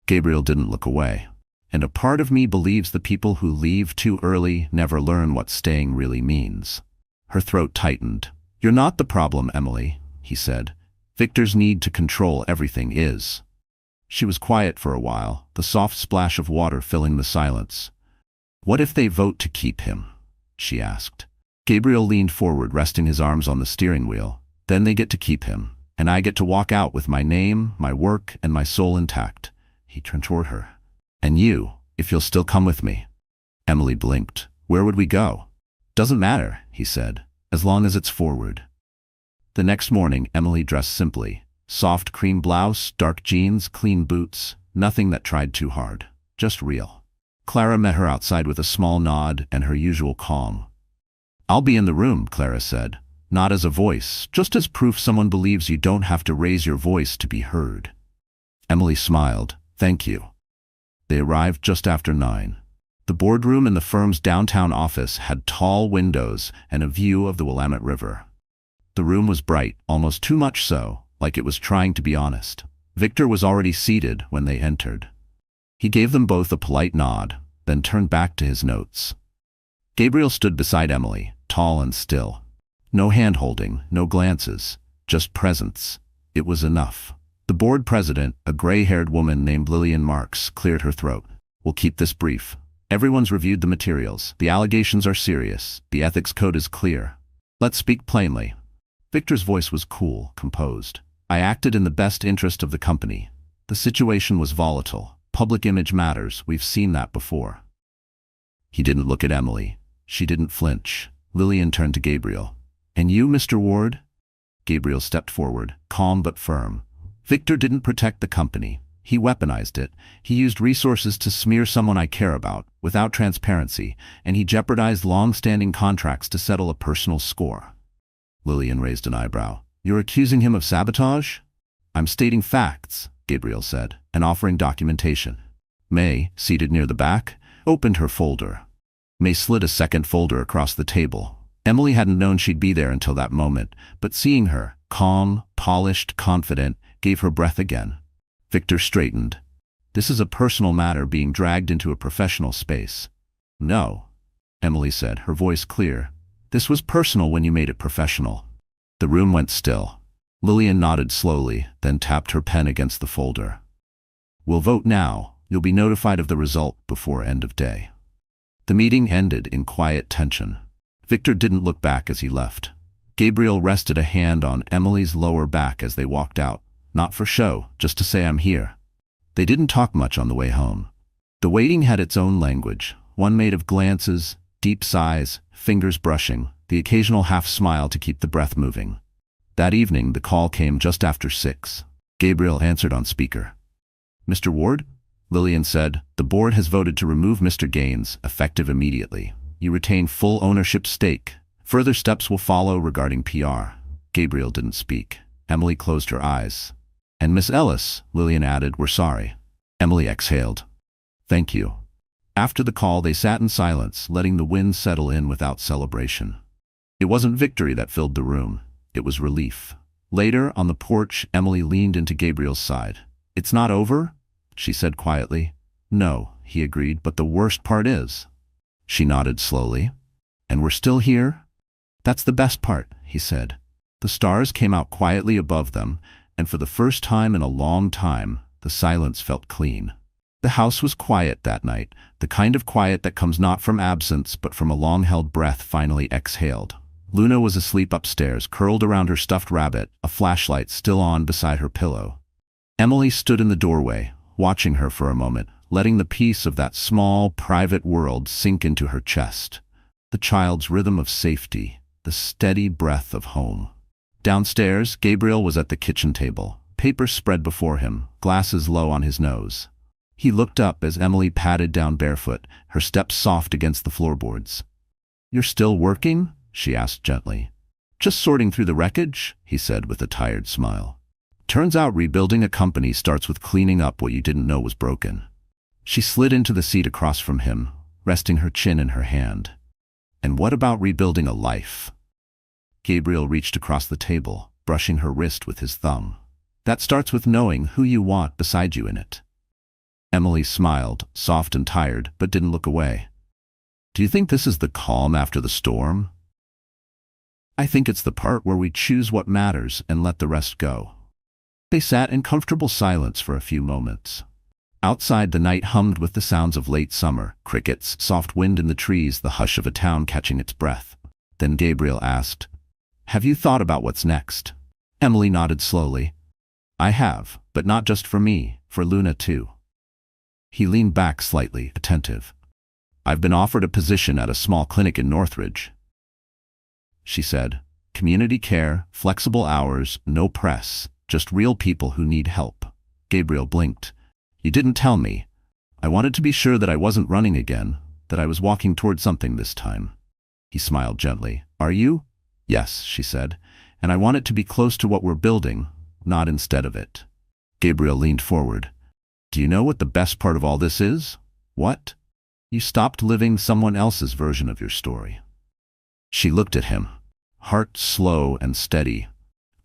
Gabriel didn't look away. And a part of me believes the people who leave too early never learn what staying really means. Her throat tightened. You're not the problem, Emily, he said. Victor's need to control everything is. She was quiet for a while, the soft splash of water filling the silence. What if they vote to keep him? She asked. Gabriel leaned forward, resting his arms on the steering wheel. Then they get to keep him, and I get to walk out with my name, my work, and my soul intact. He turned toward her. And you, if you'll still come with me. Emily blinked. Where would we go? Doesn't matter, he said, as long as it's forward. The next morning, Emily dressed simply. Soft cream blouse, dark jeans, clean boots, nothing that tried too hard. Just real. Clara met her outside with a small nod and her usual calm. I'll be in the room, Clara said. Not as a voice, just as proof someone believes you don't have to raise your voice to be heard. Emily smiled. Thank you. They arrived just after 9. The boardroom in the firm's downtown office had tall windows and a view of the Willamette River. The room was bright, almost too much so, like it was trying to be honest. Victor was already seated when they entered. He gave them both a polite nod, then turned back to his notes. Gabriel stood beside Emily, tall and still. No hand-holding, no glances, just presence. It was enough. The board president, a gray-haired woman named Lillian Marks, cleared her throat. We'll keep this brief. Everyone's reviewed the materials. The allegations are serious. The ethics code is clear. Let's speak plainly. Victor's voice was cool, composed. I acted in the best interest of the company. The situation was volatile. Public image matters. We've seen that before. He didn't look at Emily. She didn't flinch. Lillian turned to Gabriel. And you, Mr. Ward? Gabriel stepped forward, calm but firm. Victor didn't protect the company. He weaponized it. He used resources to smear someone I care about, without transparency, and he jeopardized long-standing contracts to settle a personal score. Lillian raised an eyebrow. You're accusing him of sabotage? I'm stating facts, Gabriel said, and offering documentation. May, seated near the back, opened her folder. May slid a second folder across the table. Emily hadn't known she'd be there until that moment, but seeing her, calm, polished, confident, gave her breath again. Victor straightened. This is a personal matter being dragged into a professional space. No, Emily said, her voice clear. This was personal when you made it professional. The room went still. Lillian nodded slowly, then tapped her pen against the folder. We'll vote now. You'll be notified of the result before end of day. The meeting ended in quiet tension. Victor didn't look back as he left. Gabriel rested a hand on Emily's lower back as they walked out. Not for show, just to say I'm here." They didn't talk much on the way home. The waiting had its own language, one made of glances, deep sighs, fingers brushing, the occasional half-smile to keep the breath moving. That evening, the call came just after 6. Gabriel answered on speaker. "Mr. Ward?" Lillian said, "The board has voted to remove Mr. Gaines, effective immediately. You retain full ownership stake. Further steps will follow regarding PR." Gabriel didn't speak. Emily closed her eyes. "And Miss Ellis," Lillian added, "we're sorry." Emily exhaled. "Thank you." After the call, they sat in silence, letting the wind settle in without celebration. It wasn't victory that filled the room. It was relief. Later, on the porch, Emily leaned into Gabriel's side. "It's not over?" she said quietly. "No," he agreed, "but the worst part is." She nodded slowly. "And we're still here?" "That's the best part," he said. The stars came out quietly above them, and for the first time in a long time, the silence felt clean. The house was quiet that night, the kind of quiet that comes not from absence but from a long-held breath finally exhaled. Luna was asleep upstairs, curled around her stuffed rabbit, a flashlight still on beside her pillow. Emily stood in the doorway, watching her for a moment, letting the peace of that small, private world sink into her chest. The child's rhythm of safety, the steady breath of home. Downstairs, Gabriel was at the kitchen table, papers spread before him, glasses low on his nose. He looked up as Emily padded down barefoot, her steps soft against the floorboards. "You're still working?" she asked gently. "Just sorting through the wreckage," he said with a tired smile. "Turns out rebuilding a company starts with cleaning up what you didn't know was broken." She slid into the seat across from him, resting her chin in her hand. "And what about rebuilding a life?" Gabriel reached across the table, brushing her wrist with his thumb. "That starts with knowing who you want beside you in it." Emily smiled, soft and tired, but didn't look away. "Do you think this is the calm after the storm?" "I think it's the part where we choose what matters and let the rest go." They sat in comfortable silence for a few moments. Outside, the night hummed with the sounds of late summer, crickets, soft wind in the trees, the hush of a town catching its breath. Then Gabriel asked, "Have you thought about what's next?" Emily nodded slowly. "I have, but not just for me, for Luna too." He leaned back slightly, attentive. "I've been offered a position at a small clinic in Northridge," she said. "Community care, flexible hours, no press, just real people who need help." Gabriel blinked. "You didn't tell me. I wanted to be sure that I wasn't running again, that I was walking toward something this time." He smiled gently. "Are you?" "Yes," she said, "and I want it to be close to what we're building, not instead of it." Gabriel leaned forward. "Do you know what the best part of all this is?" "What?" "You stopped living someone else's version of your story." She looked at him, heart slow and steady.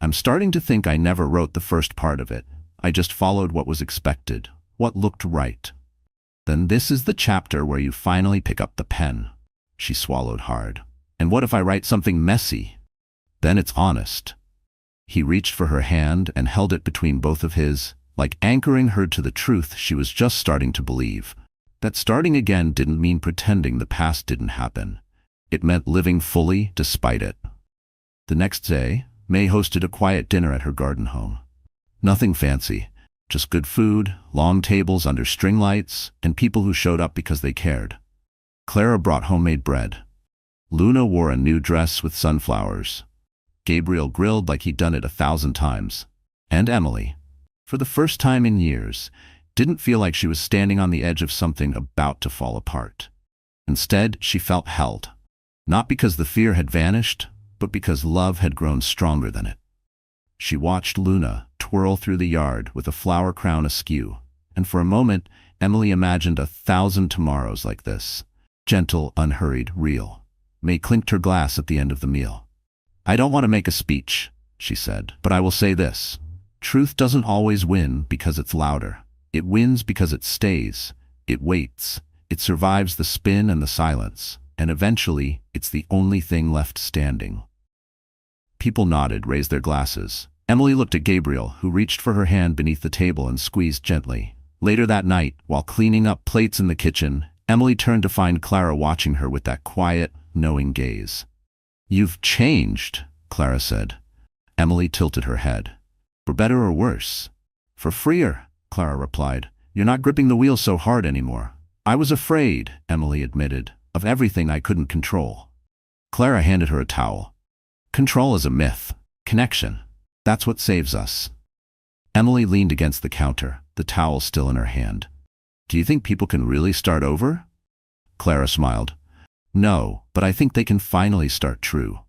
"I'm starting to think I never wrote the first part of it. I just followed what was expected, what looked right." "Then this is the chapter where you finally pick up the pen." She swallowed hard. "And what if I write something messy? Then it's honest." He reached for her hand and held it between both of his, like anchoring her to the truth she was just starting to believe. That starting again didn't mean pretending the past didn't happen. It meant living fully despite it. The next day, May hosted a quiet dinner at her garden home. Nothing fancy, just good food, long tables under string lights, and people who showed up because they cared. Clara brought homemade bread. Luna wore a new dress with sunflowers. Gabriel grilled like he'd done it 1,000 times. And Emily, for the first time in years, didn't feel like she was standing on the edge of something about to fall apart. Instead, she felt held. Not because the fear had vanished, but because love had grown stronger than it. She watched Luna twirl through the yard with a flower crown askew, and for a moment, Emily imagined 1,000 tomorrows like this. Gentle, unhurried, real. May clinked her glass at the end of the meal. "I don't want to make a speech," she said, "but I will say this. Truth doesn't always win because it's louder. It wins because it stays. It waits. It survives the spin and the silence. And eventually, it's the only thing left standing." People nodded, raised their glasses. Emily looked at Gabriel, who reached for her hand beneath the table and squeezed gently. Later that night, while cleaning up plates in the kitchen, Emily turned to find Clara watching her with that quiet, knowing gaze. "You've changed," Clara said. Emily tilted her head. For better or worse? For freer, Clara replied. You're not gripping the wheel so hard anymore. I was afraid, Emily admitted, of everything I couldn't control. Clara handed her a towel. Control is a myth. Connection. That's what saves us. Emily leaned against the counter, the towel still in her hand. Do you think people can really start over? Clara smiled. No, but I think they can finally start true.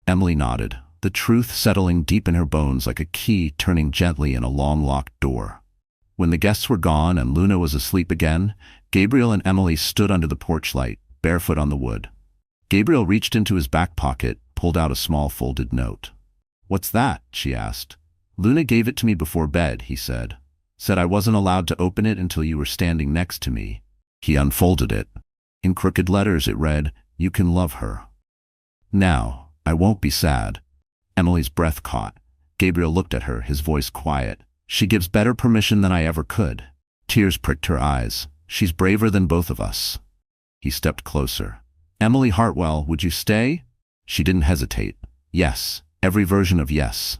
Emily nodded, the truth settling deep in her bones like a key turning gently in a long-locked door. When the guests were gone and Luna was asleep again, Gabriel and Emily stood under the porch light, barefoot on the wood. Gabriel reached into his back pocket, pulled out a small folded note. What's that? She asked. Luna gave it to me before bed, he said. Said I wasn't allowed to open it until you were standing next to me. He unfolded it. In crooked letters it read, You can love her. Now, I won't be sad. Emily's breath caught. Gabriel looked at her, his voice quiet. She gives better permission than I ever could. Tears pricked her eyes. She's braver than both of us. He stepped closer. Emily Hartwell, would you stay? She didn't hesitate. Yes, every version of yes.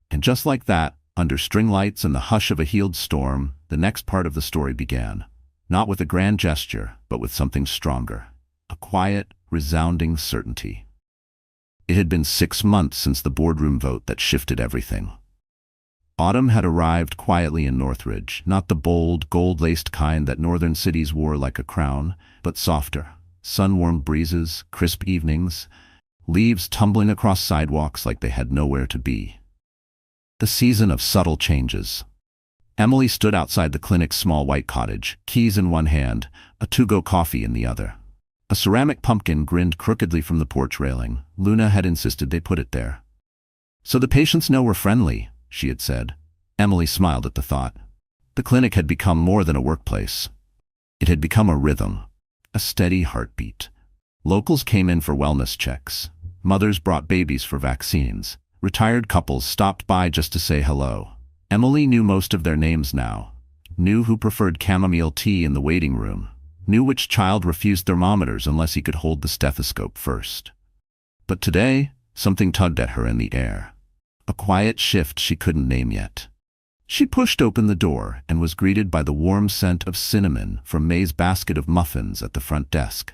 And just like that, under string lights and the hush of a healed storm, the next part of the story began. Not with a grand gesture, but with something stronger. A quiet, resounding certainty. It had been 6 months since the boardroom vote that shifted everything. Autumn had arrived quietly in Northridge, not the bold, gold-laced kind that northern cities wore like a crown, but softer, sun-warmed breezes, crisp evenings, leaves tumbling across sidewalks like they had nowhere to be. The season of subtle changes. Emily stood outside the clinic's small white cottage, keys in one hand, a to-go coffee in the other. A ceramic pumpkin grinned crookedly from the porch railing. Luna had insisted they put it there. So the patients know we're friendly, she had said. Emily smiled at the thought. The clinic had become more than a workplace. It had become a rhythm, a steady heartbeat. Locals came in for wellness checks. Mothers brought babies for vaccines. Retired couples stopped by just to say hello. Emily knew most of their names now. Knew who preferred chamomile tea in the waiting room. Knew which child refused thermometers unless he could hold the stethoscope first. But today, something tugged at her in the air. A quiet shift she couldn't name yet. She pushed open the door and was greeted by the warm scent of cinnamon from May's basket of muffins at the front desk.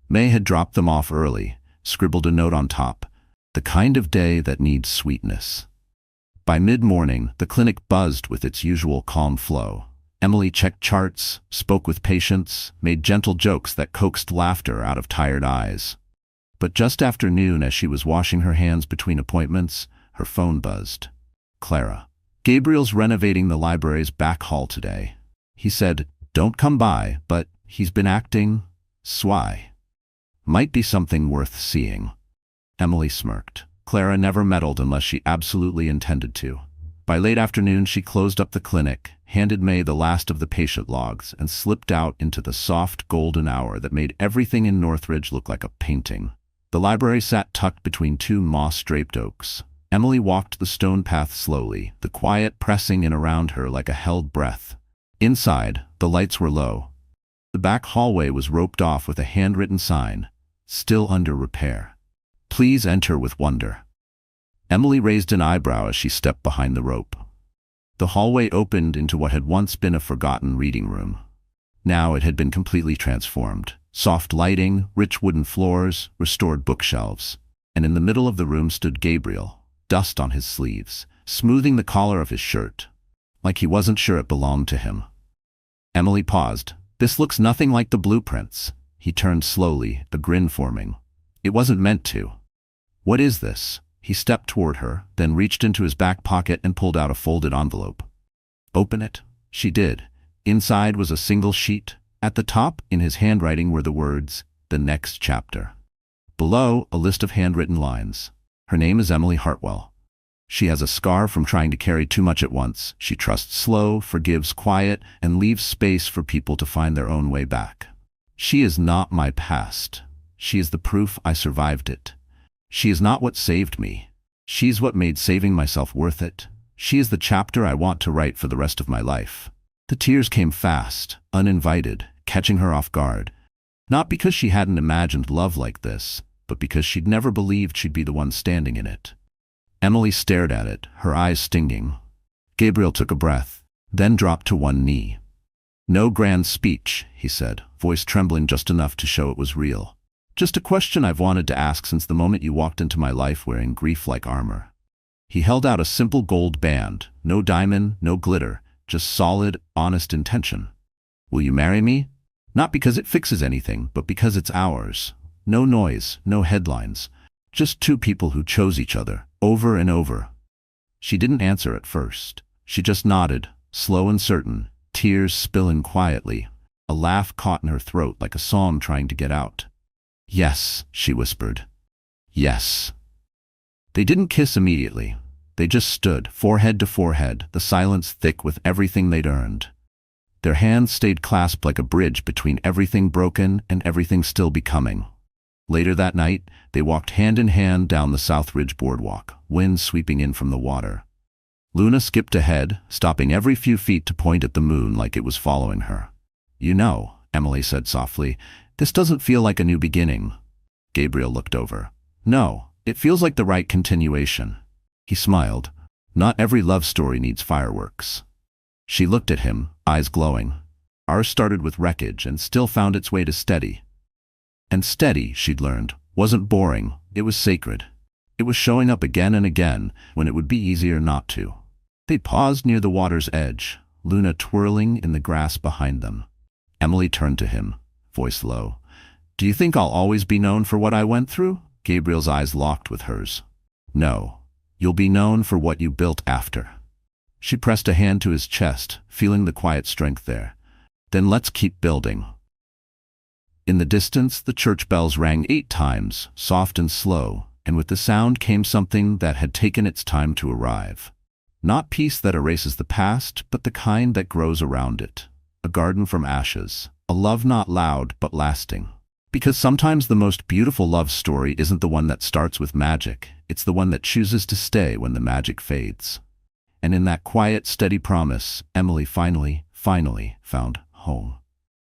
May had dropped them off early, scribbled a note on top. The kind of day that needs sweetness. By mid-morning, the clinic buzzed with its usual calm flow. Emily checked charts, spoke with patients, made gentle jokes that coaxed laughter out of tired eyes. But just after noon, as she was washing her hands between appointments, her phone buzzed. Clara. Gabriel's renovating the library's back hall today. He said, don't come by, but he's been acting sly. Might be something worth seeing. Emily smirked. Clara never meddled unless she absolutely intended to. By late afternoon, she closed up the clinic, handed May the last of the patient logs, and slipped out into the soft golden hour that made everything in Northridge look like a painting. The library sat tucked between 2 moss-draped oaks. Emily walked the stone path slowly, the quiet pressing in around her like a held breath. Inside, the lights were low. The back hallway was roped off with a handwritten sign, still under repair. Please enter with wonder. Emily raised an eyebrow as she stepped behind the rope. The hallway opened into what had once been a forgotten reading room. Now it had been completely transformed. Soft lighting, rich wooden floors, restored bookshelves. And in the middle of the room stood Gabriel, dust on his sleeves, smoothing the collar of his shirt, like he wasn't sure it belonged to him. Emily paused. This looks nothing like the blueprints. He turned slowly, a grin forming. It wasn't meant to. What is this? He stepped toward her, then reached into his back pocket and pulled out a folded envelope. Open it. She did. Inside was a single sheet. At the top, in his handwriting, were the words, "The next chapter." Below, a list of handwritten lines. Her name is Emily Hartwell. She has a scar from trying to carry too much at once. She trusts slow, forgives quiet, and leaves space for people to find their own way back. She is not my past. She is the proof I survived it. She is not what saved me. She's what made saving myself worth it. She is the chapter I want to write for the rest of my life. The tears came fast, uninvited, catching her off guard. Not because she hadn't imagined love like this, but because she'd never believed she'd be the one standing in it. Emily stared at it, her eyes stinging. Gabriel took a breath, then dropped to one knee. "No grand speech," he said, voice trembling just enough to show it was real. "Just a question I've wanted to ask since the moment you walked into my life wearing grief like armor." He held out a simple gold band, no diamond, no glitter, just solid, honest intention. "Will you marry me? Not because it fixes anything, but because it's ours. No noise, no headlines. Just two people who chose each other, over and over." She didn't answer at first. She just nodded, slow and certain, tears spilling quietly. A laugh caught in her throat like a song trying to get out. "Yes," she whispered. "Yes." They didn't kiss immediately. They just stood, forehead to forehead, the silence thick with everything they'd earned. Their hands stayed clasped like a bridge between everything broken and everything still becoming. Later that night, they walked hand in hand down the South Ridge boardwalk, wind sweeping in from the water. Luna skipped ahead, stopping every few feet to point at the moon like it was following her. "You know," Emily said softly, "this doesn't feel like a new beginning." Gabriel looked over. "No, it feels like the right continuation." He smiled. "Not every love story needs fireworks." She looked at him, eyes glowing. "Ours started with wreckage and still found its way to steady." And steady, she'd learned, wasn't boring, it was sacred. It was showing up again and again when it would be easier not to. They paused near the water's edge, Luna twirling in the grass behind them. Emily turned to him, voice low. "Do you think I'll always be known for what I went through?" Gabriel's eyes locked with hers. "No. You'll be known for what you built after." She pressed a hand to his chest, feeling the quiet strength there. "Then let's keep building." In the distance, the church bells rang 8 times, soft and slow, and with the sound came something that had taken its time to arrive. Not peace that erases the past, but the kind that grows around it. A garden from ashes. A love not loud, but lasting. Because sometimes the most beautiful love story isn't the one that starts with magic, it's the one that chooses to stay when the magic fades. And in that quiet, steady promise, Emily finally found home.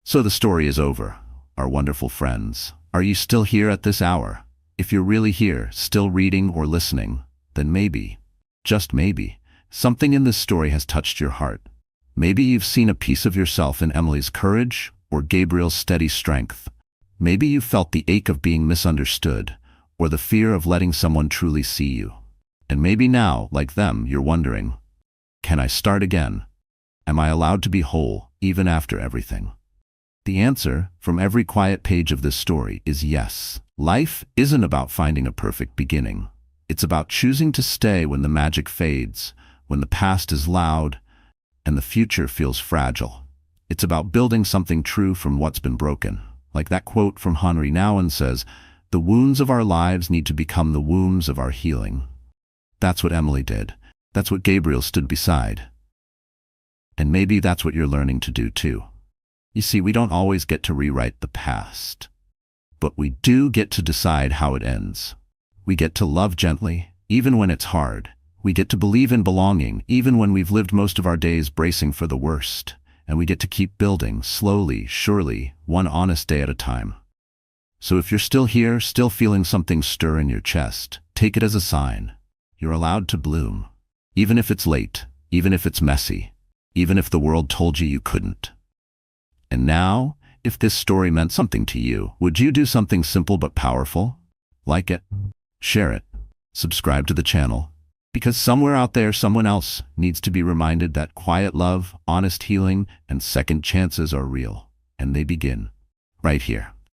So the story is over. Our wonderful friends, are you still here at this hour? If you're really here, still reading or listening, then maybe, just maybe, something in this story has touched your heart. Maybe you've seen a piece of yourself in Emily's courage or Gabriel's steady strength. Maybe you felt the ache of being misunderstood or the fear of letting someone truly see you. And maybe now, like them, you're wondering, can I start again? Am I allowed to be whole, even after everything? The answer, from every quiet page of this story, is yes. Life isn't about finding a perfect beginning. It's about choosing to stay when the magic fades, when the past is loud, and the future feels fragile. It's about building something true from what's been broken. Like that quote from Henri Nouwen says, "The wounds of our lives need to become the wombs of our healing." That's what Emily did. That's what Gabriel stood beside. And maybe that's what you're learning to do too. You see, we don't always get to rewrite the past, but we do get to decide how it ends. We get to love gently, even when it's hard. We get to believe in belonging, even when we've lived most of our days bracing for the worst. And we get to keep building, slowly, surely, one honest day at a time. So if you're still here, still feeling something stir in your chest, take it as a sign. You're allowed to bloom. Even if it's late, even if it's messy, even if the world told you you couldn't. And now, if this story meant something to you, would you do something simple but powerful? Like it, share it, subscribe to the channel, because somewhere out there someone else needs to be reminded that quiet love, honest healing, and second chances are real, and they begin right here.